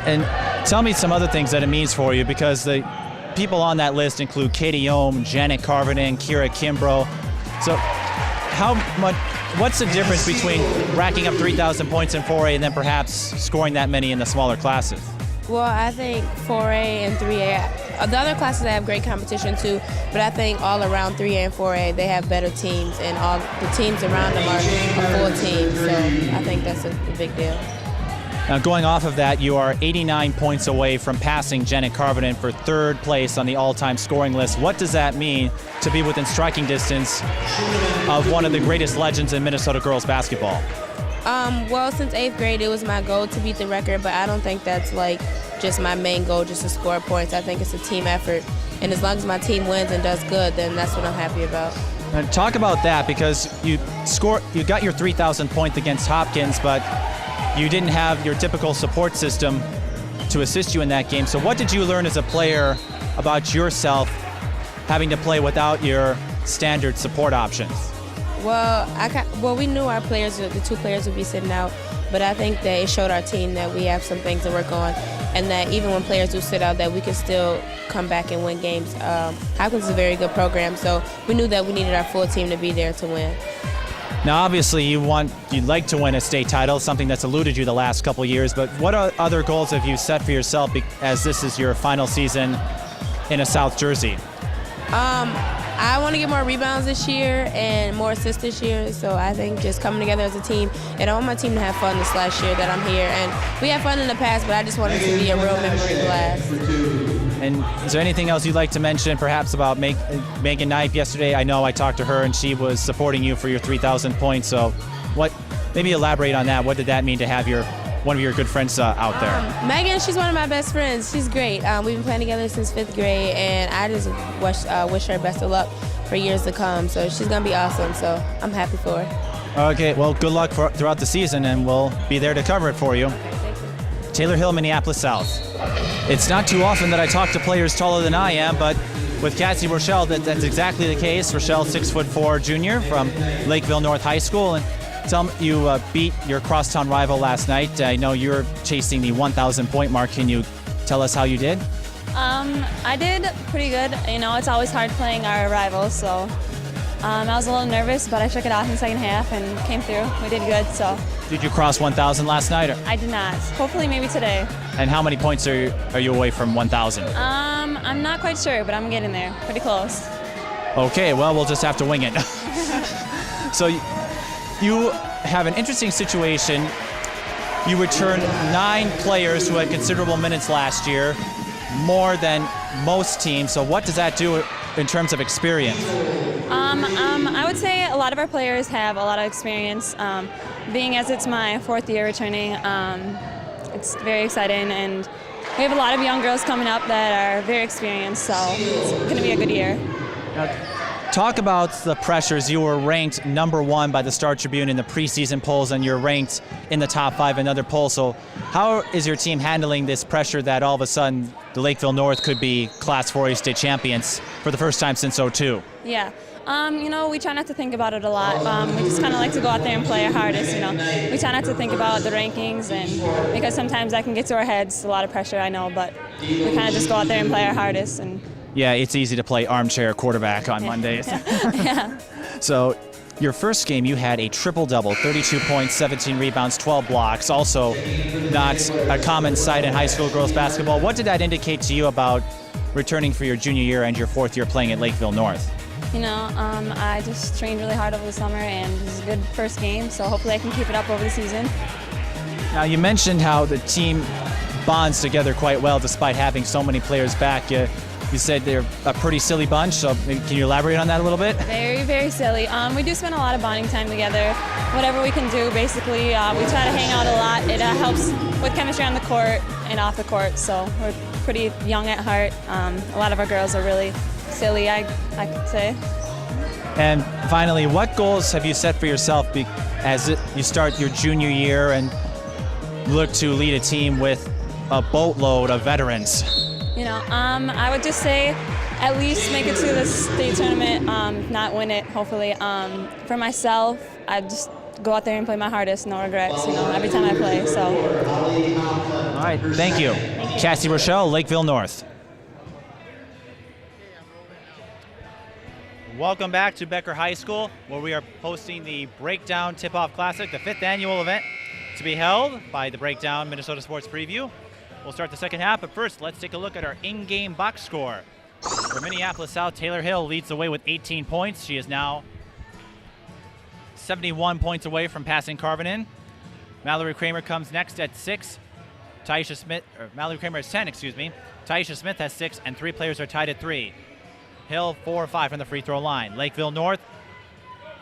And tell me some other things that it means for you, because the people on that list include Katie Ohm, Janet Carvenden, Kira Kimbrough. So what's the difference between racking up 3,000 points in 4A and then perhaps scoring that many in the smaller classes? Well, I think 4A and 3A, the other classes they have great competition too, but I think all around 3A and 4A, they have better teams, and all the teams around them are full teams, so I think that's a big deal. Now, going off of that, you are 89 points away from passing Janet Carvenden for 3rd place on the all-time scoring list. What does that mean to be within striking distance of one of the greatest legends in Minnesota girls basketball? Well, since 8th grade, it was my goal to beat the record, but I don't think that's like just my main goal, just to score points. I think it's a team effort, and as long as my team wins and does good, then that's what I'm happy about. Now, talk about that, because you got your 3,000 points against Hopkins, but you didn't have your typical support system to assist you in that game. So what did you learn as a player about yourself having to play without your standard support options? Well, we knew our players, the 2 players would be sitting out, but I think that it showed our team that we have some things to work on. and that even when players do sit out, that we can still come back and win games. Hopkins is a very good program, so we knew that we needed our full team to be there to win. Now, obviously, you'd like to win a state title, something that's eluded you the last couple years, but what other goals have you set for yourself as this is your final season in a South Jersey? I want to get more rebounds this year and more assists this year, so I think just coming together as a team, and I want my team to have fun this last year that I'm here. And we had fun in the past, but I just want it to be a real memory blast. And is there anything else you'd like to mention, perhaps about Megan Knipe yesterday? I know I talked to her, and she was supporting you for your 3,000 points, so maybe elaborate on that. What did that mean to have one of your good friends out there? Megan, she's one of my best friends. She's great. We've been playing together since 5th grade, and I just wish her best of luck for years to come. So she's going to be awesome, so I'm happy for her. Okay, well, good luck throughout the season, and we'll be there to cover it for you. Okay, thank you. Tayler Hill, Minneapolis South. It's not too often that I talk to players taller than I am, but with Cassie Rochelle, that's exactly the case. Rochelle, 6'4" junior from Lakeville North High School. And you beat your crosstown rival last night. I know you're chasing the 1,000 point mark. Can you tell us how you did? I did pretty good. You know, it's always hard playing our rivals, so I was a little nervous, but I shook it off in the second half and came through. We did good, so. Did you cross 1,000 last night? I did not. Hopefully maybe today. And how many points are you away from 1,000? I'm not quite sure, but I'm getting there. Pretty close. Okay, well, we'll just have to wing it. So you have an interesting situation. You returned 9 players who had considerable minutes last year, more than most teams. So what does that do in terms of experience? I would say a lot of our players have a lot of experience. Being as it's my 4th year returning, it's very exciting, and we have a lot of young girls coming up that are very experienced, so it's going to be a good year. Talk about the pressures. You were ranked #1 by the Star Tribune in the preseason polls, and you're ranked in the top 5 in other polls. So how is your team handling this pressure that all of a sudden the Lakeville North could be Class 4A state champions for the first time since '02? Yeah. You know, we try not to think about it a lot. We just kind of like to go out there and play our hardest, you know. We try not to think about the rankings, and because sometimes that can get to our heads, a lot of pressure, I know, but we kind of just go out there and play our hardest. And yeah, it's easy to play armchair quarterback on Mondays. Yeah. So your first game, you had a triple-double, 32 points, 17 rebounds, 12 blocks, also not a common sight in high school girls basketball. What did that indicate to you about returning for your junior year and your 4th year playing at Lakeville North? You know, I just trained really hard over the summer, and this is a good first game, so hopefully I can keep it up over the season. Now, you mentioned how the team bonds together quite well despite having so many players back. You said they're a pretty silly bunch, so can you elaborate on that a little bit? Very, very silly. We do spend a lot of bonding time together. Whatever we can do, basically, we try to hang out a lot. It helps with chemistry on the court and off the court, so we're pretty young at heart. A lot of our girls are really silly, I could say. And finally, what goals have you set for yourself as you start your junior year and look to lead a team with a boatload of veterans? You know, I would just say at least make it to the state tournament, not win it, hopefully. For myself, I just go out there and play my hardest, no regrets, you know, every time I play, so. All right, thank you. Cassie Rochelle, Lakeville North. Welcome back to Becker High School, where we are hosting the Breakdown Tip-Off Classic, the 5th annual event to be held by the Breakdown Minnesota Sports Preview. We'll start the second half, but first, let's take a look at our in-game box score. For Minneapolis South, Tayler Hill leads the way with 18 points. She is now 71 points away from passing Carvenin. Mallory Kramer comes next at 6. Mallory Kramer has 10, excuse me. Taisha Smith has 6, and 3 players are tied at 3. Hill 4 or 5 from the free throw line. Lakeville North,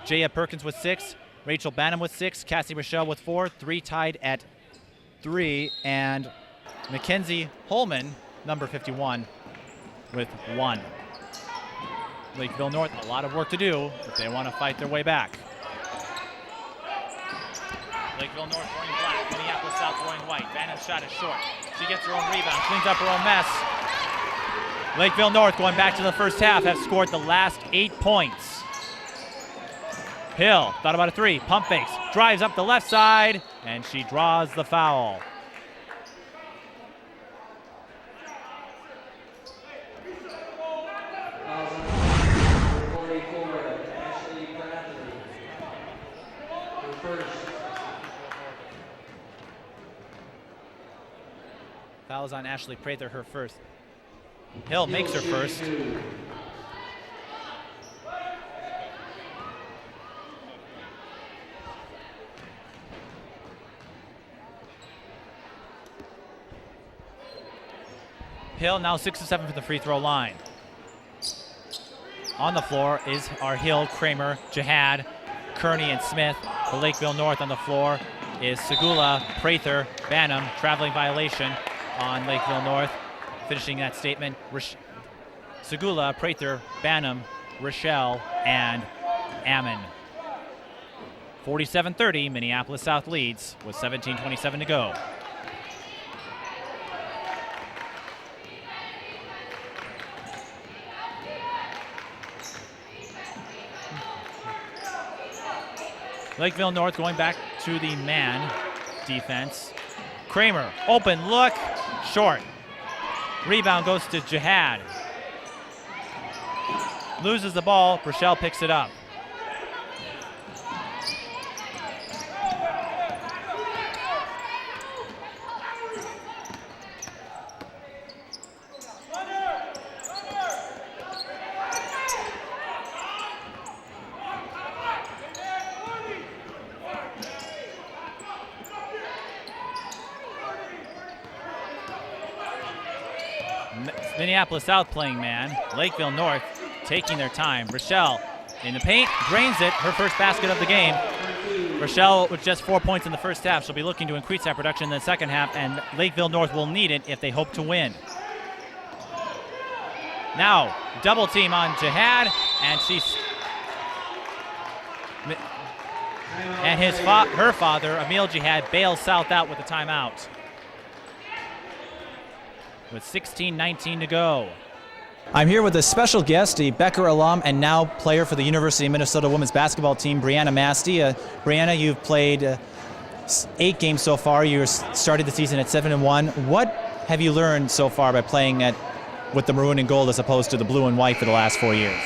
Jaya Perkins with 6, Rachel Banham with 6, Cassie Rochelle with 4, 3 tied at 3, and Mackenzie Holman, number 51, with 1. Lakeville North, a lot of work to do if they want to fight their way back. Lakeville North throwing black, Minneapolis South throwing white. Banham's shot is short. She gets her own rebound, cleans up her own mess. Lakeville North, going back to the first half, have scored the last 8 points. Hill thought about a 3, pump fakes, drives up the left side, and she draws the foul. foul's on Ashley Prather, her first. Hill makes her first. Hill now 6 of 7 from the free throw line. On the floor is our Hill, Kramer, Jihad, Kearney, and Smith. For Lakeville North on the floor is Segula, Prather, Banham, traveling violation on Lakeville North. Finishing that statement, Segula, Prather, Banham, Rochelle, and Ammon. 47-30, Minneapolis South leads with 17:27 to go. Lakeville North going back to the man defense. Kramer, open look, short. Rebound goes to Jihad. Loses the ball, Rochelle picks it up. Minneapolis South playing man. Lakeville North taking their time. Rochelle in the paint, drains it, her first basket of the game. Rochelle with just 4 points in the first half. She'll be looking to increase that production in the second half, and Lakeville North will need it if they hope to win. Now, double team on Jihad, and her father, Emil Jihad, bails South out with a timeout. With 16:19 to go. I'm here with a special guest, a Becker alum and now player for the University of Minnesota women's basketball team, Brianna Masti. Brianna, you've played 8 games so far. You started the season at 7-1. What have you learned so far by playing with the maroon and gold as opposed to the blue and white for the last 4 years?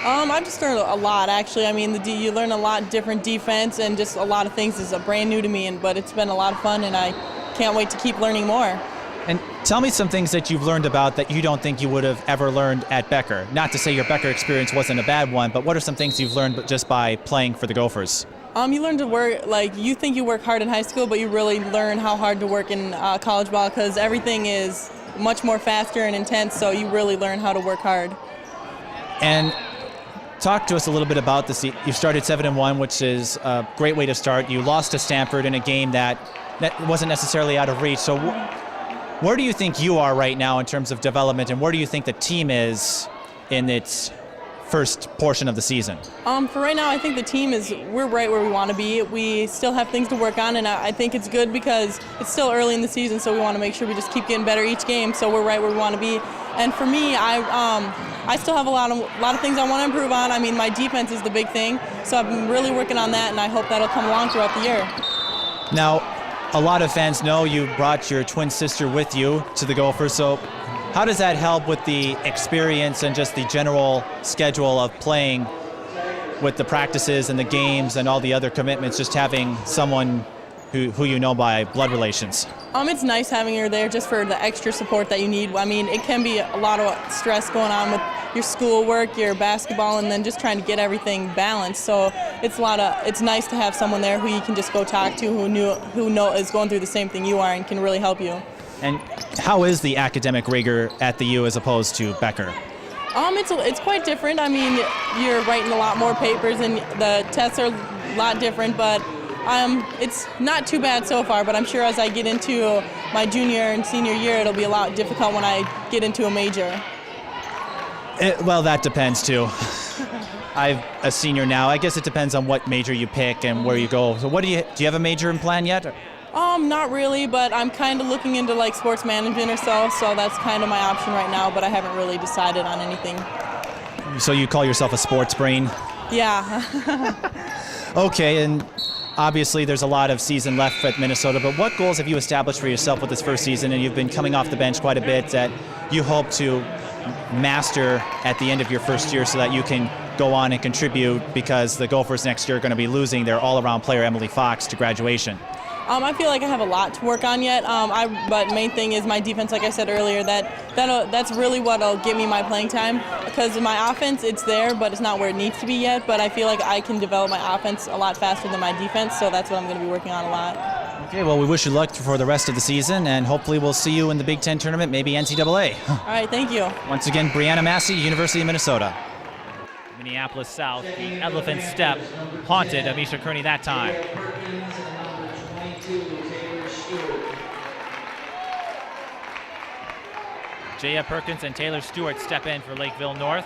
I've just learned a lot, actually. I mean, you learn a lot different defense and just a lot of things is brand new to me, but it's been a lot of fun, and I can't wait to keep learning more. And tell me some things that you've learned about that you don't think you would have ever learned at Becker. Not to say your Becker experience wasn't a bad one, but what are some things you've learned just by playing for the Gophers? You learn to work, you think you work hard in high school, but you really learn how hard to work in college ball because everything is much more faster and intense, so you really learn how to work hard. And talk to us a little bit about this. You started 7-1, which is a great way to start. You lost to Stanford in a game that wasn't necessarily out of reach. So where do you think you are right now in terms of development, and where do you think the team is in its first portion of the season? For right now, I think the team we're right where we want to be. We still have things to work on, and I think it's good because it's still early in the season, so we want to make sure we just keep getting better each game, so we're right where we want to be. And for me, I still have a lot of things I want to improve on. I mean, my defense is the big thing, so I've been really working on that, and I hope that'll come along throughout the year. Now, a lot of fans know you brought your twin sister with you to the Gophers, so how does that help with the experience and just the general schedule of playing with the practices and the games and all the other commitments, just having someone who you know by blood relations? It's nice having her there just for the extra support that you need. I mean, it can be a lot of stress going on with your schoolwork, your basketball, and then just trying to get everything balanced. So it's nice to have someone there who you can just go talk to, who is going through the same thing you are and can really help you. And how is the academic rigor at the U as opposed to Becker? It's quite different. I mean, you're writing a lot more papers and the tests are a lot different, but it's not too bad so far, but I'm sure as I get into my junior and senior year, it'll be a lot difficult when I get into a major. Well, that depends too. I'm a senior now. I guess it depends on what major you pick and where you go. So do you have a major in plan yet? Not really, but I'm kind of looking into sports management or so that's kind of my option right now, but I haven't really decided on anything. So you call yourself a sports brain? Yeah. Okay, and obviously there's a lot of season left at Minnesota, but what goals have you established for yourself with this first season? And you've been coming off the bench quite a bit that you hope to master at the end of your first year so that you can go on and contribute, because the Gophers next year are going to be losing their all-around player Emily Fox to graduation. I feel like I have a lot to work on yet, but main thing is my defense, like I said earlier, that's really what'll give me my playing time, because my offense, it's there, but it's not where it needs to be yet, but I feel like I can develop my offense a lot faster than my defense, so that's what I'm going to be working on a lot. Okay, well, we wish you luck for the rest of the season, and hopefully we'll see you in the Big Ten tournament, maybe NCAA. All right, thank you. Once again, Brianna Massey, University of Minnesota. Minneapolis South, the elephant step haunted Amisha Kearney that time. Jaya Perkins and Taylor Stewart step in for Lakeville North.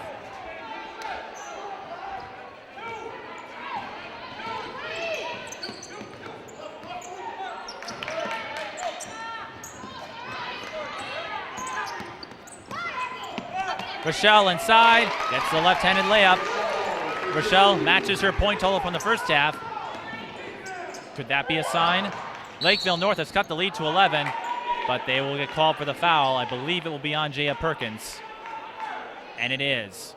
Rochelle inside, gets the left-handed layup. Rochelle matches her point total from the first half. Could that be a sign? Lakeville North has cut the lead to 11, but they will get called for the foul. I believe it will be on Jaya Perkins. And it is.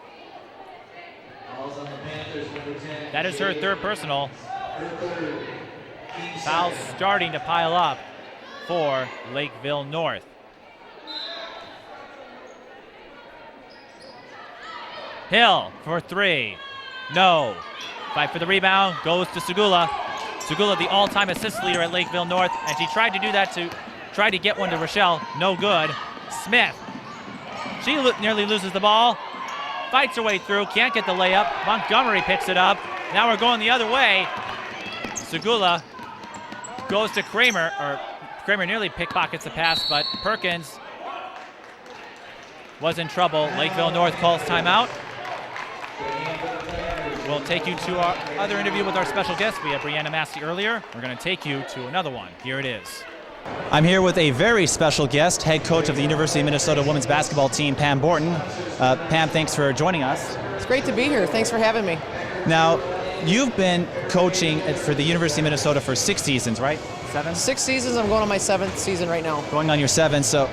That is her third personal. Fouls starting to pile up for Lakeville North. Hill for three. No. Fight for the rebound. Goes to Segula. Segula, the all-time assist leader at Lakeville North, and she tried to do that to try to get one to Rochelle. No good. Smith. She nearly loses the ball. Fights her way through. Can't get the layup. Montgomery picks it up. Now we're going the other way. Segula goes to Kramer. Or Kramer nearly pickpockets the pass, but Perkins was in trouble. Lakeville North calls timeout. We'll take you to our other interview with our special guest. We had Brianna Massey earlier. We're going to take you to another one. Here it is. I'm here with a very special guest, head coach of the University of Minnesota women's basketball team, Pam Borton. Pam, thanks for joining us. It's great to be here. Thanks for having me. Now, you've been coaching for the University of Minnesota for 6 seasons, right? 7? 6 seasons. I'm going on my 7th season right now. Going on your 7th. So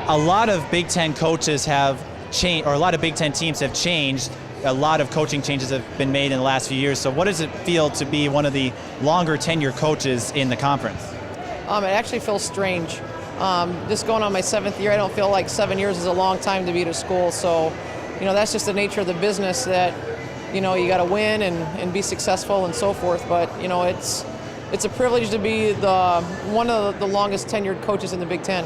a lot of Big Ten coaches have changed, or a lot of Big Ten teams have changed. A lot of coaching changes have been made in the last few years. So what does it feel to be one of the longer tenure coaches in the conference? It actually feels strange. Just going on my 7th year, I don't feel like 7 years is a long time to be at a school. So, that's just the nature of the business, that, you got to win and be successful and so forth. But, it's a privilege to be one of the longest tenured coaches in the Big Ten.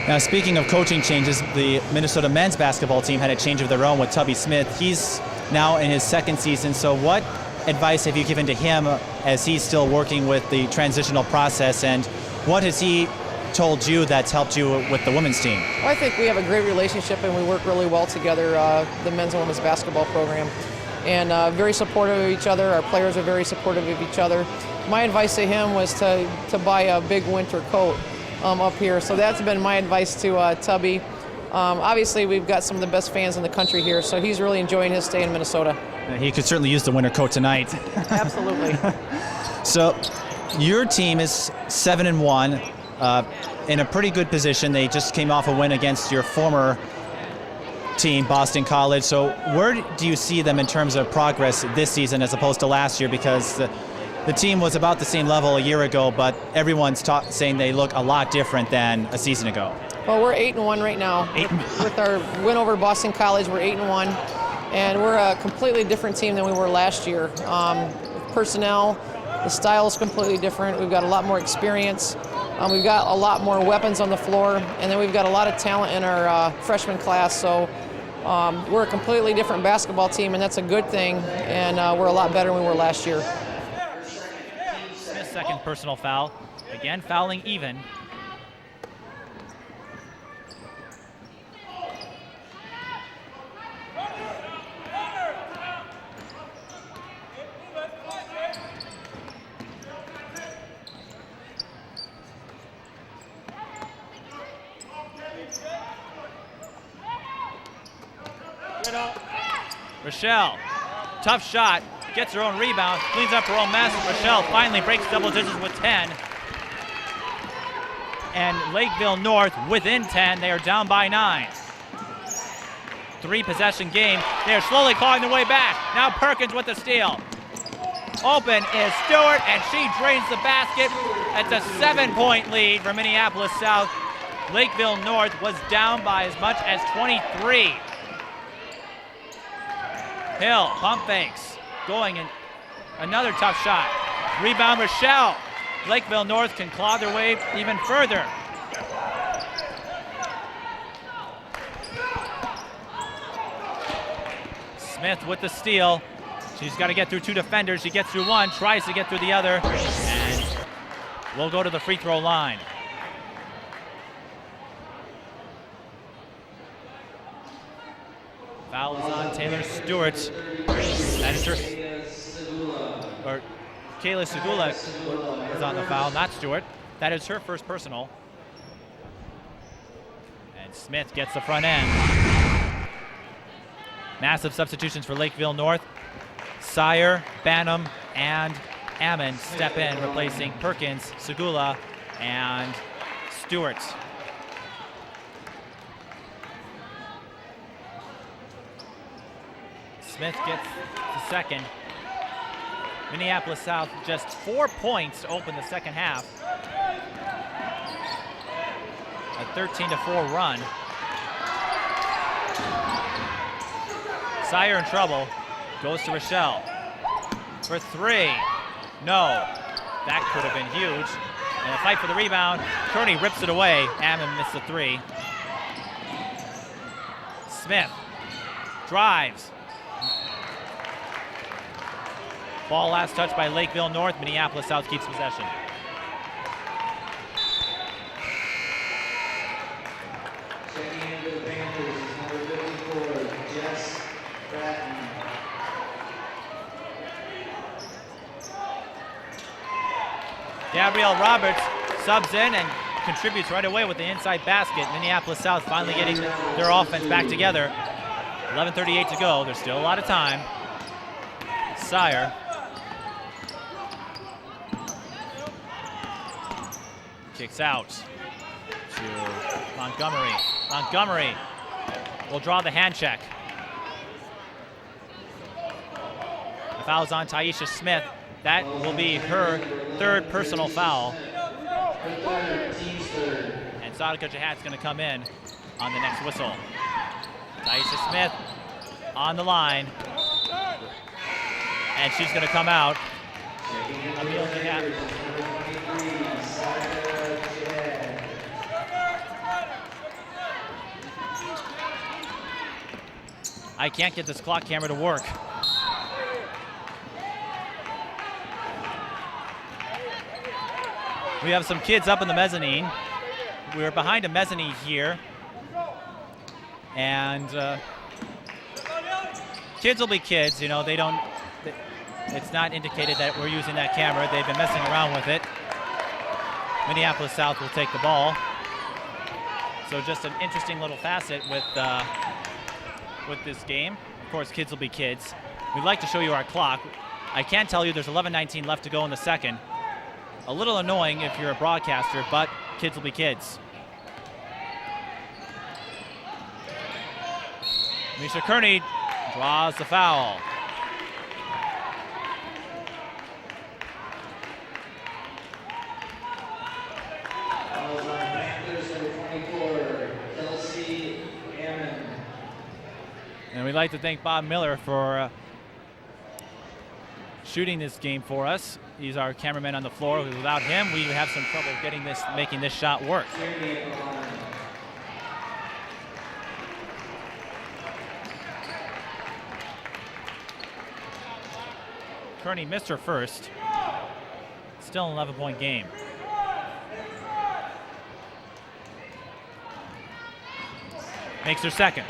Now, speaking of coaching changes, the Minnesota men's basketball team had a change of their own with Tubby Smith. He's now in his 2nd season, so what advice have you given to him as he's still working with the transitional process, and what has he told you that's helped you with the women's team? Well, I think we have a great relationship and we work really well together, the men's and women's basketball program, and very supportive of each other. Our players are very supportive of each other. My advice to him was to buy a big winter coat up here. So that's been my advice to Tubby. Obviously, we've got some of the best fans in the country here, so he's really enjoying his stay in Minnesota. He could certainly use the winter coat tonight. Absolutely. So your team is 7-1, in a pretty good position. They just came off a win against your former team, Boston College. So where do you see them in terms of progress this season as opposed to last year? Because the team was about the same level a year ago, but everyone's saying they look a lot different than a season ago. Well, we're 8-1 right now. With our win over Boston College, we're 8-1, and we're a completely different team than we were last year. Personnel, the style is completely different. We've got a lot more experience. We've got a lot more weapons on the floor, and then we've got a lot of talent in our freshman class. So we're a completely different basketball team, and that's a good thing, and we're a lot better than we were last year. Smith's 2nd personal foul. Again, fouling even. Rochelle, tough shot, gets her own rebound, cleans up her own mess. Rochelle finally breaks double digits with 10. And Lakeville North within 10, they are down by 9. 3-possession game. They are slowly clawing their way back. Now Perkins with the steal. Open is Stewart, and she drains the basket. It's a 7-point lead for Minneapolis South. Lakeville North was down by as much as 23. Hill, pump fakes, going in. Another tough shot. Rebound, Rochelle. Lakeville North can claw their way even further. Smith with the steal. She's got to get through 2 defenders. She gets through one, tries to get through the other, and will go to the free throw line. Foul is on Tayler Stewart. That is her, or Kayla Segula is on the foul, not Stewart. That is her first personal. And Smith gets the front end. Massive substitutions for Lakeville North. Sire, Banham, and Ammon step in, replacing Perkins, Segula, and Stewart. Smith gets the second. Minneapolis South just 4 points to open the second half. A 13-4 run. Sire in trouble. Goes to Rochelle for 3. No, that could have been huge. And a fight for the rebound. Kearney rips it away. Ammon missed the 3. Smith drives. Ball last touch by Lakeville North. Minneapolis South keeps possession. Gabrielle Roberts subs in and contributes right away with the inside basket. Minneapolis South finally getting their offense back together. 11:38 to go. There's still a lot of time. Sire kicks out to Montgomery. Montgomery will draw the hand check. The foul's on Taisha Smith. That will be her 3rd personal foul. And Sadika Jahat's going to come in on the next whistle. Taisha Smith on the line. And she's going to come out. Emil Jahat. I can't get this clock camera to work. We have some kids up in the mezzanine. We're behind a mezzanine here. And kids will be kids, you know, it's not indicated that we're using that camera. They've been messing around with it. Minneapolis South will take the ball. So just an interesting little facet with this game. Of course, kids will be kids. We'd like to show you our clock. I can tell you there's 11:19 left to go in the second. A little annoying if you're a broadcaster, but kids will be kids. Misha Kearney draws the foul. And we'd like to thank Bob Miller for shooting this game for us. He's our cameraman on the floor. Without him, we would have some trouble making this shot work. Kearney missed her first. Still an 11-point game. Makes her second.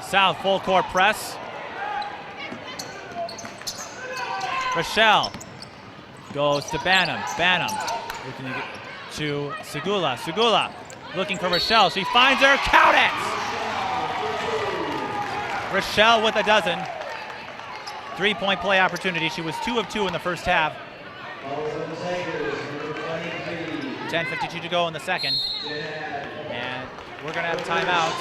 South full court press. Rochelle goes to Banham. Banham looking to get to Segula. Segula looking for Rochelle. She finds her. Count it! Rochelle with a dozen. 3-point play opportunity. She was 2 of 2 in the first half. 10:52 to go in the second. And we're going to have timeouts.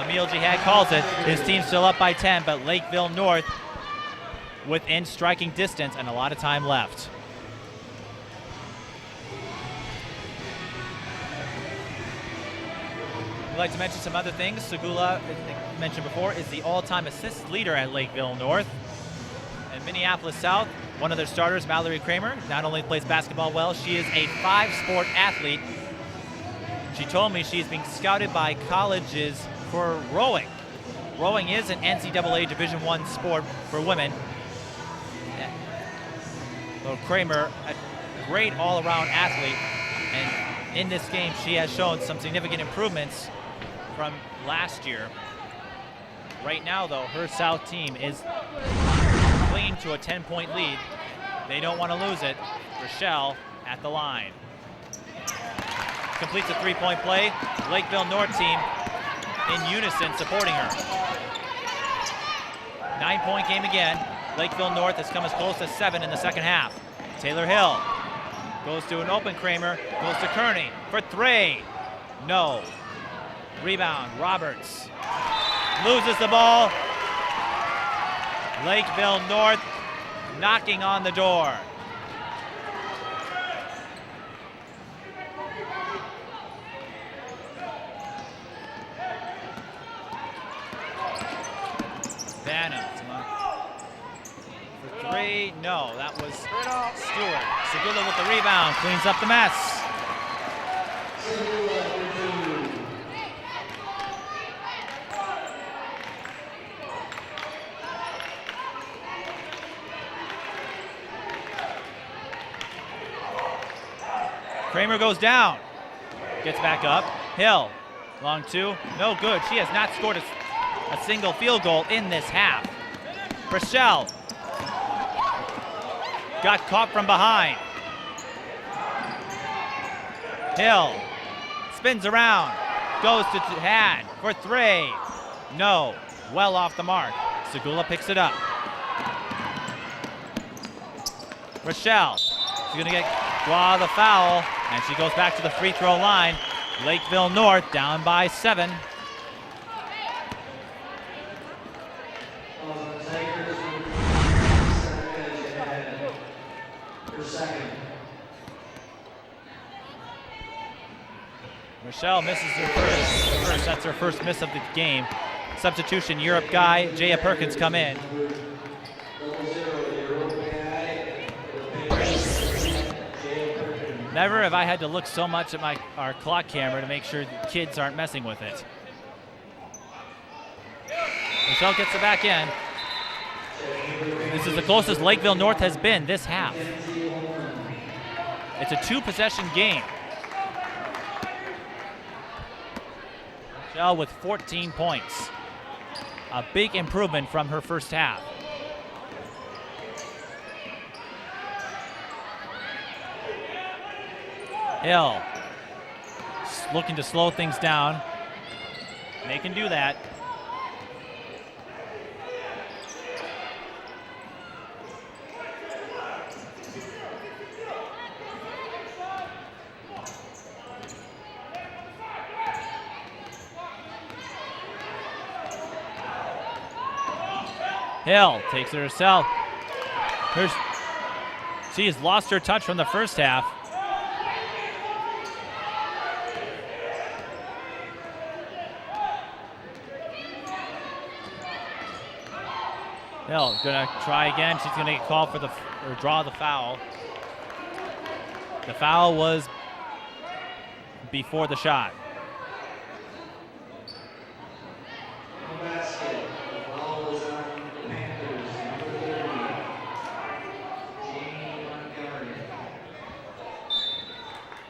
Emil Jihad calls it. His team's still up by 10, but Lakeville North within striking distance and a lot of time left. I'd like to mention some other things. Segula, as I mentioned before, is the all-time assist leader at Lakeville North. And Minneapolis South, one of their starters, Mallory Kramer, not only plays basketball well, she is a 5-sport athlete. She told me she's being scouted by colleges for rowing. Rowing is an NCAA Division I sport for women. So Kramer, a great all-around athlete, and in this game she has shown some significant improvements from last year. Right now, though, her South team is clinging to a 10-point lead. They don't want to lose it. Rochelle at the line. Completes a 3-point play. Lakeville North team in unison supporting her. 9-point game again. Lakeville North has come as close as 7 in the second half. Tayler Hill goes to an open Kramer, goes to Kearney for 3. No. Rebound, Roberts. Loses the ball. Lakeville North knocking on the door. Banham for 3. No, that was Stewart. Segula with the rebound, cleans up the mess. Kramer goes down, gets back up. Hill, long 2, no good. She has not scored a single field goal in this half. Rochelle got caught from behind. Hill spins around, goes to Jihad for 3. No, well off the mark. Segula picks it up. Rochelle, she's gonna draw the foul, and she goes back to the free throw line. Lakeville North down by 7. Rochelle misses her first. That's her first miss of the game. Substitution, Europe guy, Jaya Perkins come in. Never have I had to look so much at our clock camera to make sure the kids aren't messing with it. Rochelle gets it back in. This is the closest Lakeville North has been this half. It's a 2-possession game. Rochelle with 14 points. A big improvement from her first half. Hill looking to slow things down. They can do that. Hill takes it herself. She has lost her touch from the first half. Hill gonna try again. She's gonna get called for or draw the foul. The foul was before the shot.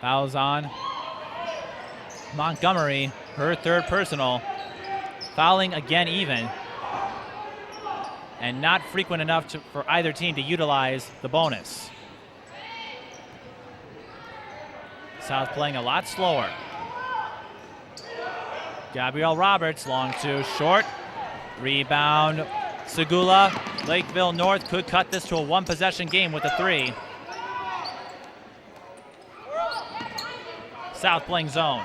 Foul's on Montgomery, her third personal. Fouling again even. And not frequent enough for either team to utilize the bonus. South playing a lot slower. Gabrielle Roberts, long 2, short. Rebound, Segula. Lakeville North could cut this to a 1-possession game with a 3. South playing zone.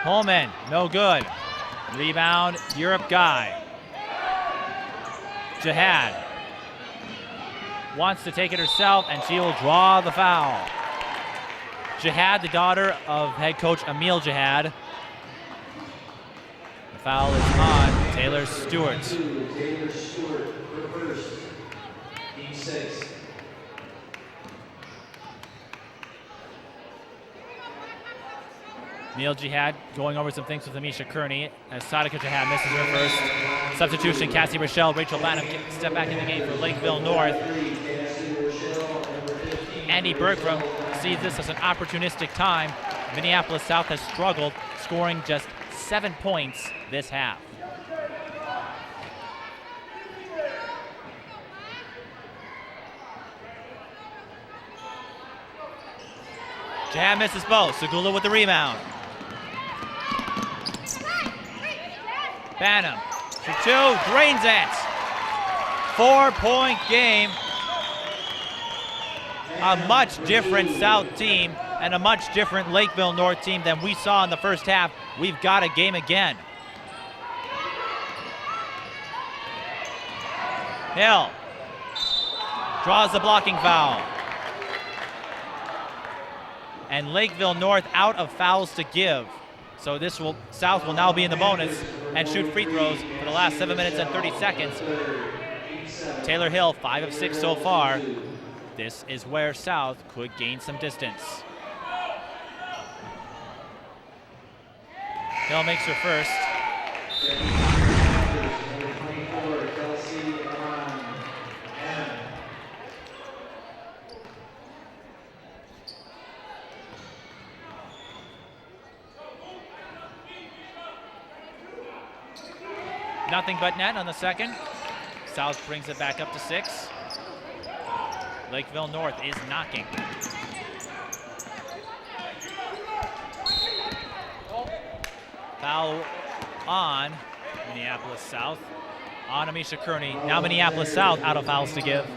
Holman, no good. Rebound, Europe guy. Jihad wants to take it herself, and she will draw the foul. Jihad, the daughter of head coach Emil Jihad. The foul is on Taylor Stewart. Taylor Stewart, her first, team 6. Emil Jihad going over some things with Amisha Kearney as Sadika Jihad misses her first. Substitution, Cassie Rochelle, Rachel Banham step back in the game for Lakeville North. Andy Bergstrom sees this as an opportunistic time. Minneapolis South has struggled, scoring just 7 points this half. Jihad misses both. Segula with the rebound. Banham for 2, drains it. 4-point game. A much different South team and a much different Lakeville North team than we saw in the first half. We've got a game again. Hill draws the blocking foul. And Lakeville North out of fouls to give. So South will now be in the bonus and shoot free throws for the last 7 minutes and 30 seconds. Tayler Hill, 5 of 6 so far. This is where South could gain some distance. Hill makes her first. Nothing but net on the second. South brings it back up to 6. Lakeville North is knocking. Foul on Minneapolis South. On Amisha Kearney. Now Minneapolis South out of fouls to give.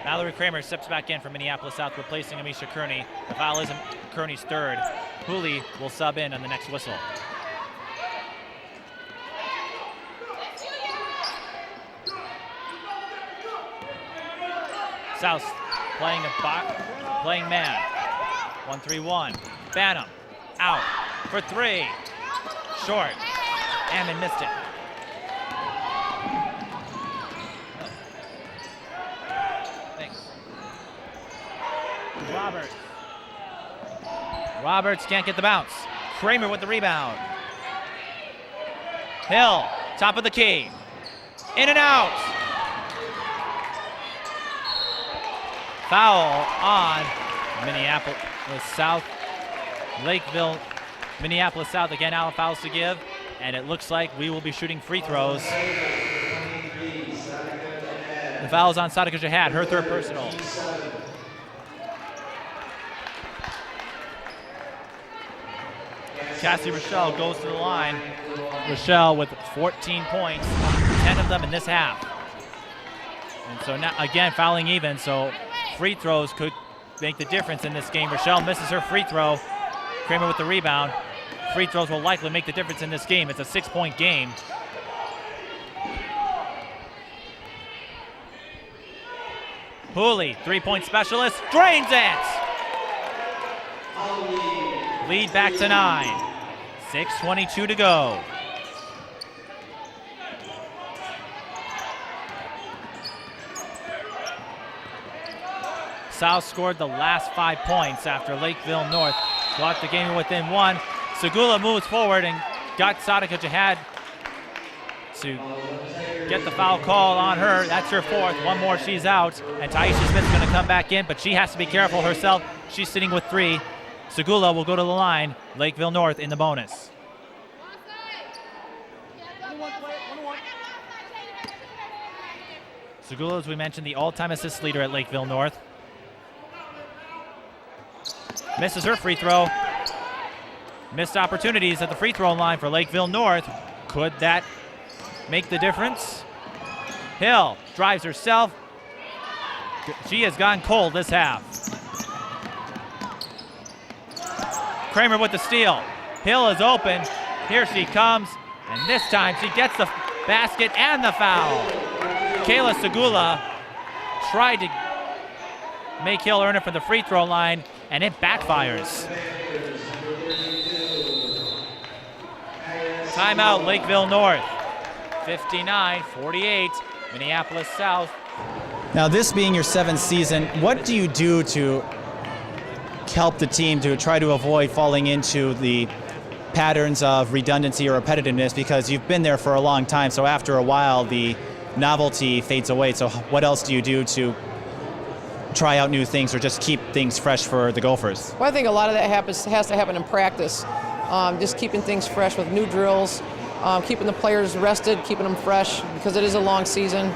Mallory Kramer steps back in for Minneapolis South, replacing Amisha Kearney. The foul is Kearney's third. Hooley will sub in on the next whistle. South playing man. 1-3-1. Banham out for 3. Short. Ammon missed it. Roberts can't get the bounce. Kramer with the rebound. Hill, top of the key. In and out. Foul on Minneapolis South. Lakeville, Minneapolis South again out of fouls to give. And it looks like we will be shooting free throws. The foul is on Sadika Jihad, her third personal. Cassie Rochelle goes to the line. Rochelle with 14 points, 10 of them in this half. And so now, again, fouling even, so free throws could make the difference in this game. Rochelle misses her free throw. Kramer with the rebound. Free throws will likely make the difference in this game. It's a 6-point game. Hooley, 3-point specialist, drains it! Lead back to 9. 6:22 to go. South scored the last 5 points after Lakeville North brought the game within 1. Segula moves forward and got Sadika Jihad to get the foul call on her. That's her 4th. One more, she's out. And Taisha Smith's going to come back in, but she has to be careful herself. She's sitting with 3. Segula will go to the line. Lakeville North in the bonus. Segula, as we mentioned, the all-time assist leader at Lakeville North. Misses her free throw. Missed opportunities at the free throw line for Lakeville North. Could that make the difference? Hill drives herself. She has gone cold this half. Kramer with the steal. Hill is open. Here she comes, and this time she gets the basket and the foul. Kayla Segula tried to make Hill earn it from the free throw line, and it backfires. Timeout, Lakeville North. 59-48, Minneapolis South. Now, this being your 7th season, what do you do to help the team to try to avoid falling into the patterns of redundancy or repetitiveness, because you've been there for a long time, so after a while the novelty fades away? So what else do you do to try out new things or just keep things fresh for the Gophers? Well, I think a lot of that has to happen in practice. Just keeping things fresh with new drills, keeping the players rested, keeping them fresh, because it is a long season.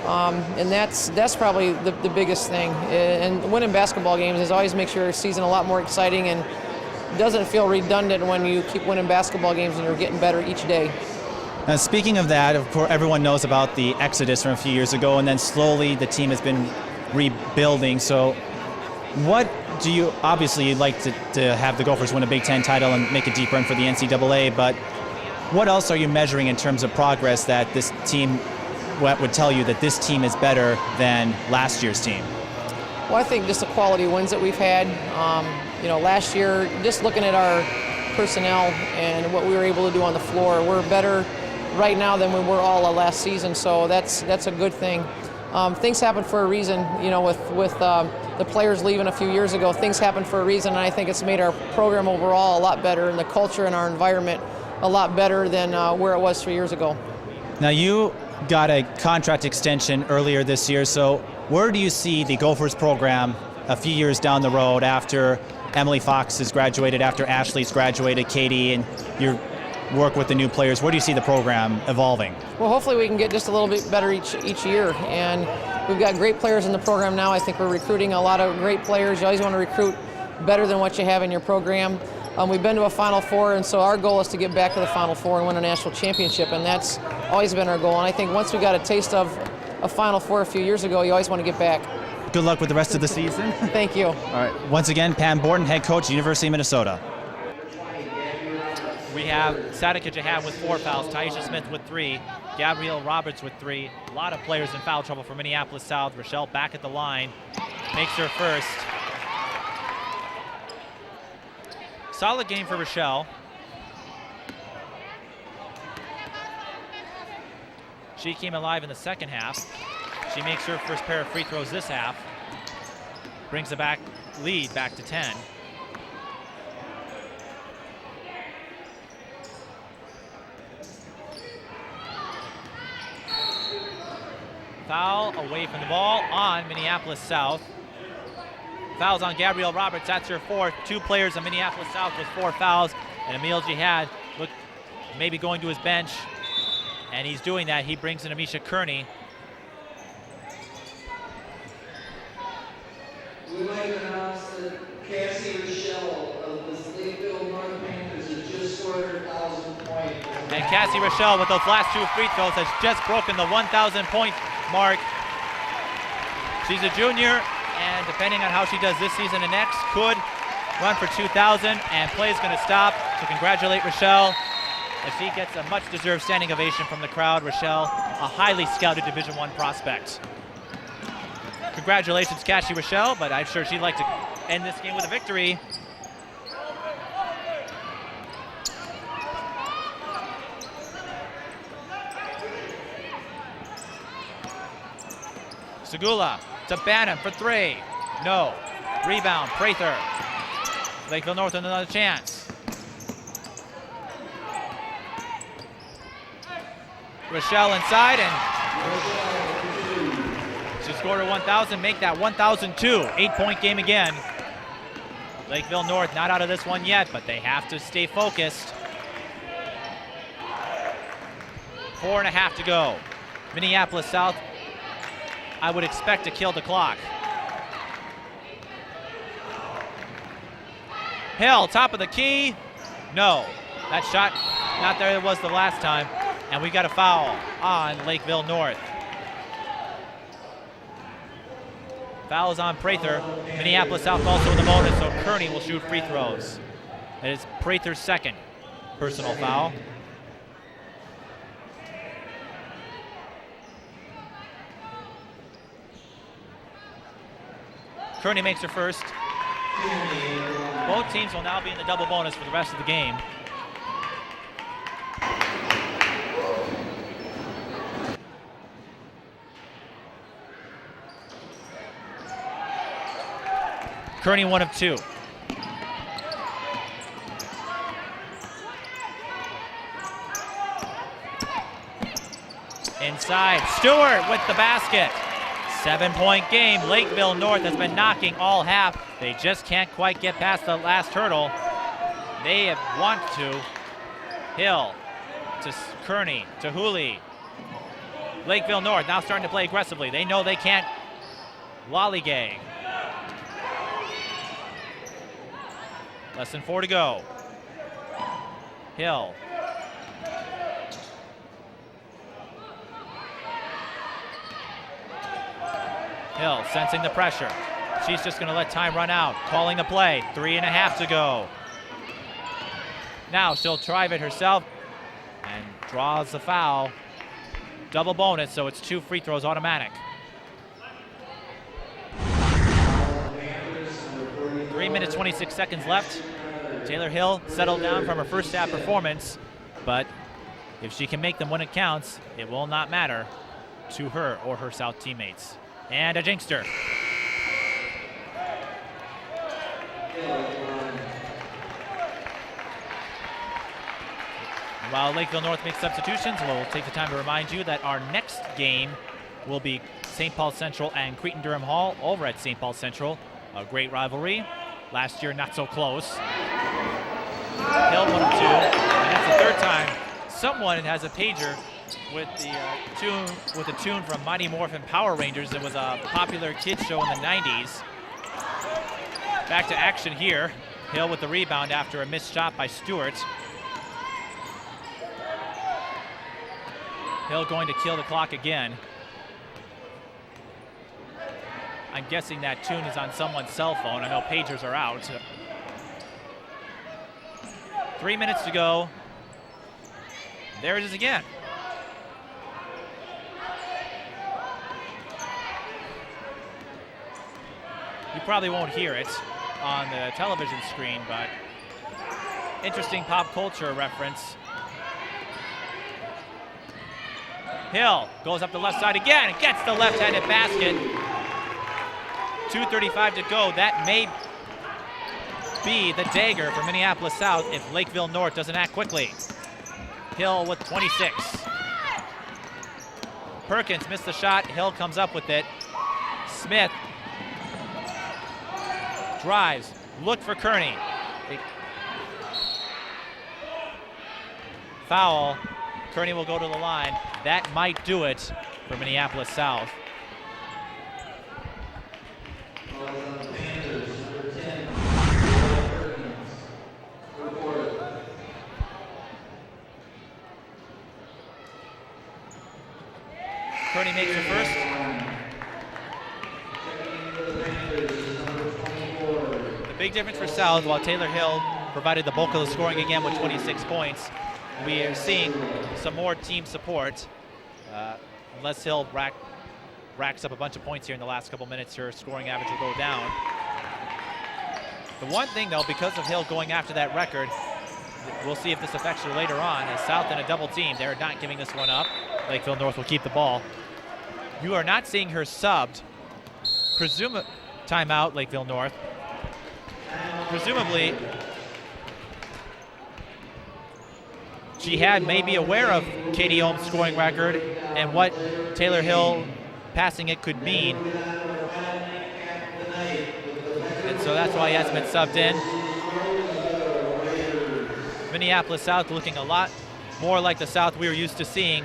And that's probably the biggest thing. And winning basketball games is always makes your season a lot more exciting and doesn't feel redundant when you keep winning basketball games and you're getting better each day. Now, speaking of that, of course, everyone knows about the exodus from a few years ago, and then slowly the team has been rebuilding. So what do you, obviously you'd like to have the Gophers win a Big Ten title and make a deep run for the NCAA, but what else are you measuring in terms of progress that this team would tell you that this team is better than last year's team? Well, I think just the quality wins that we've had. Last year, just looking at our personnel and what we were able to do on the floor, we're better right now than we were all last season, so that's a good thing. Things happen for a reason, with the players leaving a few years ago, things happen for a reason, and I think it's made our program overall a lot better and the culture and our environment a lot better than where it was 3 years ago. Now, you got a contract extension earlier this year, so where do you see the Gophers program a few years down the road after Emily Fox has graduated, after Ashley's graduated, Katie, and your work with the new players? Where do you see the program evolving? Well, hopefully we can get just a little bit better each year, and we've got great players in the program now. I think we're recruiting a lot of great players. You always want to recruit better than what you have in your program. We've been to a Final Four, and so our goal is to get back to the Final Four and win a national championship, and that's always been our goal. And I think once we got a taste of a Final Four a few years ago, you always want to get back. Good luck with the rest of the season. Thank you. All right. Once again, Pam Borden, head coach, University of Minnesota. We have Sadika Jahan with 4 fouls, Taisha Smith with 3, Gabrielle Roberts with 3. A lot of players in foul trouble for Minneapolis South. Rochelle back at the line, makes her first. Solid game for Rochelle. She came alive in the second half. She makes her first pair of free throws this half. Brings the lead back to 10. Foul away from the ball on Minneapolis South. Fouls on Gabrielle Roberts, that's her 4th. 2 players on Minneapolis South with 4 fouls. And Emil Jihad looked maybe going to his bench. And he's doing that. He brings in Amisha Kearney. We might announce that Cassie Rochelle of the Lakeville North Panthers has just scored her 1,000-point. And Cassie Rochelle with those last 2 free throws has just broken the 1,000-point mark. She's a junior, and depending on how she does this season and next, could run for 2,000, and play is going to stop. So congratulate Rochelle as she gets a much-deserved standing ovation from the crowd. Rochelle, a highly scouted Division I prospect. Congratulations, Cassie Rochelle, but I'm sure she'd like to end this game with a victory. Segula to Banham for 3. No. Rebound, Prather. Lakeville North with another chance. Rochelle inside, and she scored her 1,000, make that 1,002. 8-point game again. Lakeville North not out of this one yet, but they have to stay focused. 4.5 to go. Minneapolis South I would expect to kill the clock. Hill, top of the key. No, that shot not there it was the last time. And we got a foul on Lakeville North. Foul is on Prather. Minneapolis South also with a bonus, so Kearney will shoot free throws. It is Prather's second personal foul. Kearney makes her first. Both teams will now be in the double bonus for the rest of the game. Kearney 1 of 2. Inside, Stewart with the basket. 7-point game. Lakeville North has been knocking all half. They just can't quite get past the last hurdle. They want to. Hill to Kearney to Hooley. Lakeville North now starting to play aggressively. They know they can't lollygag. Less than 4 to go. Hill. Hill sensing the pressure. She's just going to let time run out. Calling the play. 3.5 to go. Now she'll drive it herself and draws the foul. Double bonus, so it's 2 free throws automatic. 3 minutes, 26 seconds left. Tayler Hill settled down from her first half performance, but if she can make them when it counts, it will not matter to her or her South teammates. And a jinkster. While Lakeville North makes substitutions, we'll take the time to remind you that our next game will be St. Paul Central and Cretin-Durham Hall over at St. Paul Central. A great rivalry. Last year, not so close. Hill 1 of 2, and that's the third time someone has a pager with the tune from Mighty Morphin Power Rangers. It was a popular kids show in the 90s. Back to action here. Hill with the rebound after a missed shot by Stewart. Hill going to kill the clock again. I'm guessing that tune is on someone's cell phone. I know pagers are out. 3 minutes to go. There it is again. You probably won't hear it on the television screen, but interesting pop culture reference. Hill goes up the left side again and gets the left-handed basket. 2:35 to go. That may be the dagger for Minneapolis South if Lakeville North doesn't act quickly. Hill with 26. Perkins missed the shot. Hill comes up with it. Smith drives. Look for Kearney. Foul. Kearney will go to the line. That might do it for Minneapolis South. Kearney makes her first. The big difference for South, while Tayler Hill provided the bulk of the scoring again with 26 points, we are seeing some more team support. Unless Hill racks up a bunch of points here in the last couple minutes, her scoring average will go down. The one thing, though, because of Hill going after that record, we'll see if this affects her later on. As South in a double team, they're not giving this one up. Lakeville North will keep the ball. You are not seeing her subbed. Timeout, Lakeville North. Presumably, she had maybe aware of Katie Ohm's scoring record and what Tayler Hill passing it could mean. And so that's why he hasn't been subbed in. Minneapolis South looking a lot more like the South we were used to seeing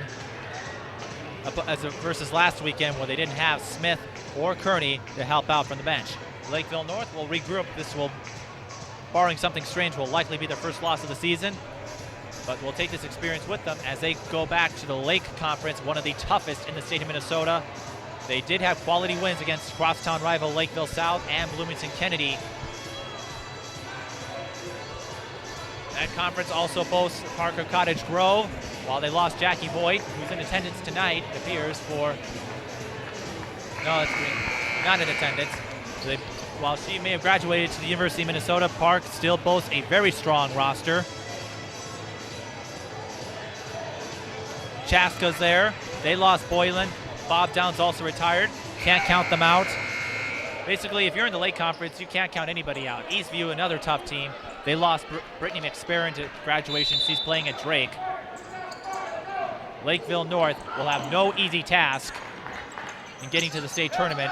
versus last weekend where they didn't have Smith or Kearney to help out from the bench. Lakeville North will regroup. This will, barring something strange, will likely be their first loss of the season. But we'll take this experience with them as they go back to the Lake Conference, one of the toughest in the state of Minnesota. They did have quality wins against crosstown rival Lakeville South and Bloomington Kennedy. That conference also boasts Parker Cottage Grove, while they lost Jackie Voigt, who's in attendance tonight, it appears, for... No, it's not in attendance. While she may have graduated to the University of Minnesota, Park still boasts a very strong roster. Chaska's there. They lost Boylan. Bob Downs also retired. Can't count them out. Basically, if you're in the Lake Conference, you can't count anybody out. Eastview, another tough team. They lost Brittany McSparron to graduation. She's playing at Drake. Lakeville North will have no easy task in getting to the state tournament.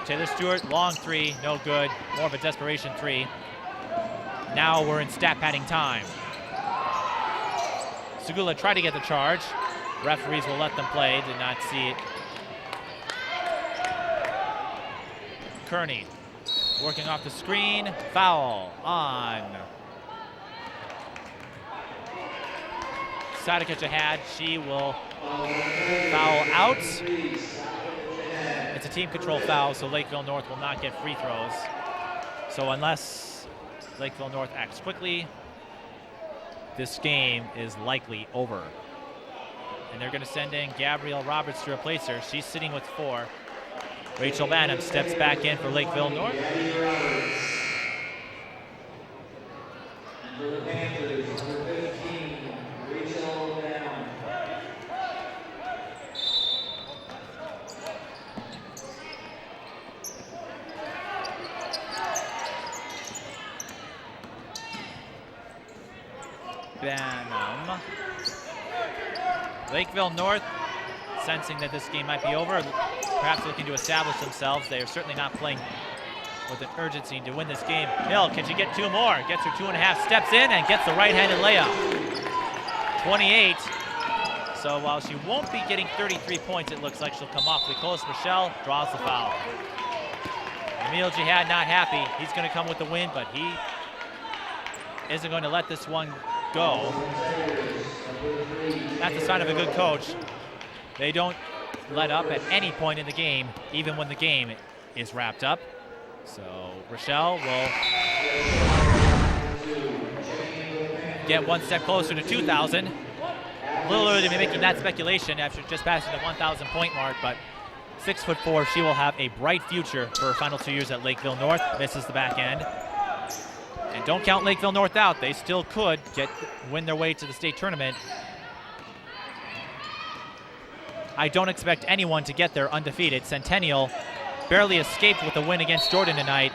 Taylor Stewart, long three, no good. More of a desperation three. Now we're in stat padding time. Segula tried to get the charge. Referees will let them play, did not see it. Kearney working off the screen. Foul on Sadika Jihad. She will foul out. It's a team control foul, so Lakeville North will not get free throws. So unless Lakeville North acts quickly, this game is likely over. And they're going to send in Gabrielle Roberts to replace her. She's sitting with 4. Rachel Banham steps back in for Lakeville North. Banham. Lakeville North, sensing that this game might be over, perhaps looking to establish themselves. They are certainly not playing with an urgency to win this game. Hill, can she get 2 more? Gets her 2.5, steps in and gets the right-handed layup. 28. So while she won't be getting 33 points, it looks like she'll come awfully close. Rochelle draws the foul. Emil Jihad not happy. He's going to come with the win, but he isn't going to let this one go. That's a sign of a good coach. They don't let up at any point in the game, even when the game is wrapped up. So Rochelle will get 1 step closer to 2,000. A little early to be making that speculation after just passing the 1,000 point mark, but 6'4", she will have a bright future for her final 2 years at Lakeville North. Misses the back end. And don't count Lakeville North out. They still could win their way to the state tournament. I don't expect anyone to get there undefeated. Centennial barely escaped with a win against Jordan tonight.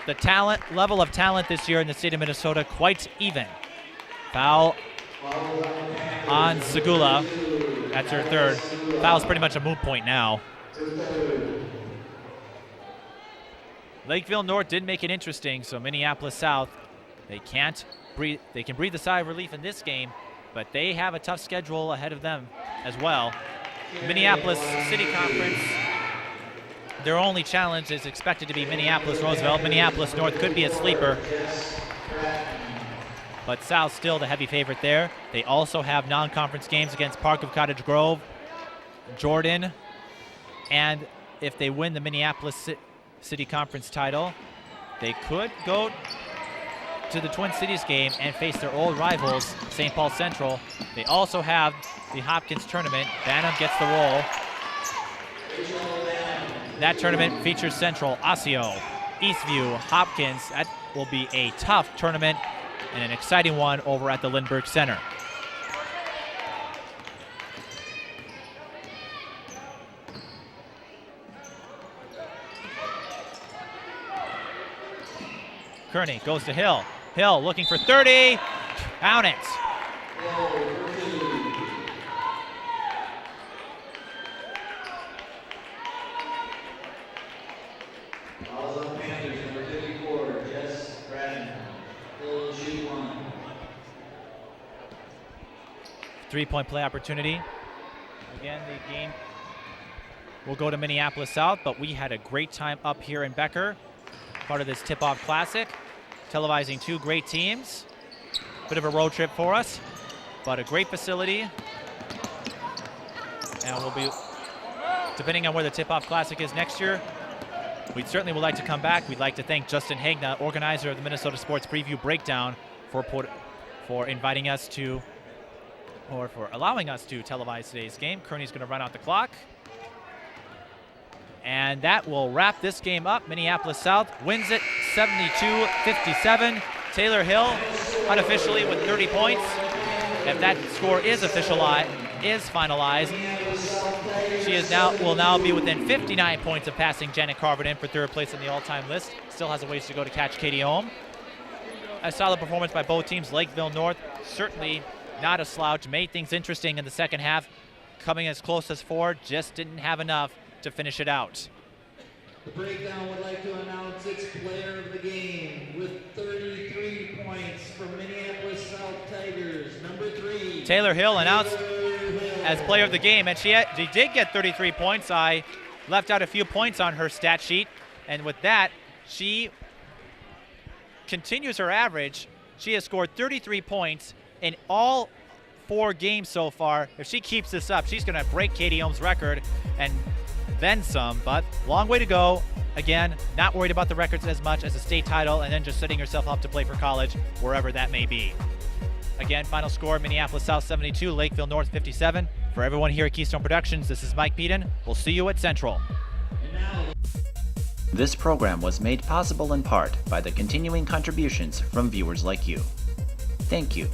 The level of talent this year in the state of Minnesota, quite even. Foul on Segula. That's her 3rd. Foul's pretty much a moot point now. Lakeville North did make it interesting, so Minneapolis South, they can breathe a sigh of relief in this game, but they have a tough schedule ahead of them as well. Minneapolis City Conference, their only challenge is expected to be Minneapolis-Roosevelt. Minneapolis North could be a sleeper, but South still the heavy favorite there. They also have non-conference games against Park of Cottage Grove, Jordan, and if they win the Minneapolis City Conference title, they could go to the Twin Cities game and face their old rivals, St. Paul Central. They also have the Hopkins tournament. Banham gets the roll. That tournament features Central, Osseo, Eastview, Hopkins. That will be a tough tournament and an exciting one over at the Lindbergh Center. Kearney goes to Hill. Hill looking for 30. Count it. 3-point play opportunity. Again, the game will go to Minneapolis South, but we had a great time up here in Becker, part of this tip-off classic, televising two great teams. Bit of a road trip for us, but a great facility. And we'll be, depending on where the tip-off classic is next year, we certainly would like to come back. We'd like to thank Justin Hagna, organizer of the Minnesota Sports Preview Breakdown, for inviting us to, or for allowing us to televise today's game. Kearney's going to run out the clock. And that will wrap this game up. Minneapolis South wins it 72-57. Tayler Hill unofficially with 30 points. If that score is finalized, she will now be within 59 points of passing Janet Carverdin for third place on the all-time list. Still has a ways to go to catch Katie Ohm. A solid performance by both teams. Lakeville North certainly not a slouch. Made things interesting in the second half. Coming as close as 4, just didn't have enough to finish it out. The Breakdown would like to announce its player of the game with 33 points from Minneapolis South Tigers, number 3. Tayler Hill announced as player of the game, and she did get 33 points. I left out a few points on her stat sheet, and with that, she continues her average. She has scored 33 points in all 4 games so far. If she keeps this up, she's going to break Katie Ohm's record and then some, but long way to go. Again, not worried about the records as much as a state title and then just setting herself up to play for college wherever that may be. Again, final score, Minneapolis South 72, Lakeville North 57. For everyone here at Keystone Productions, this is Mike Beaton. We'll see you at Central. This program was made possible in part by the continuing contributions from viewers like you. Thank you.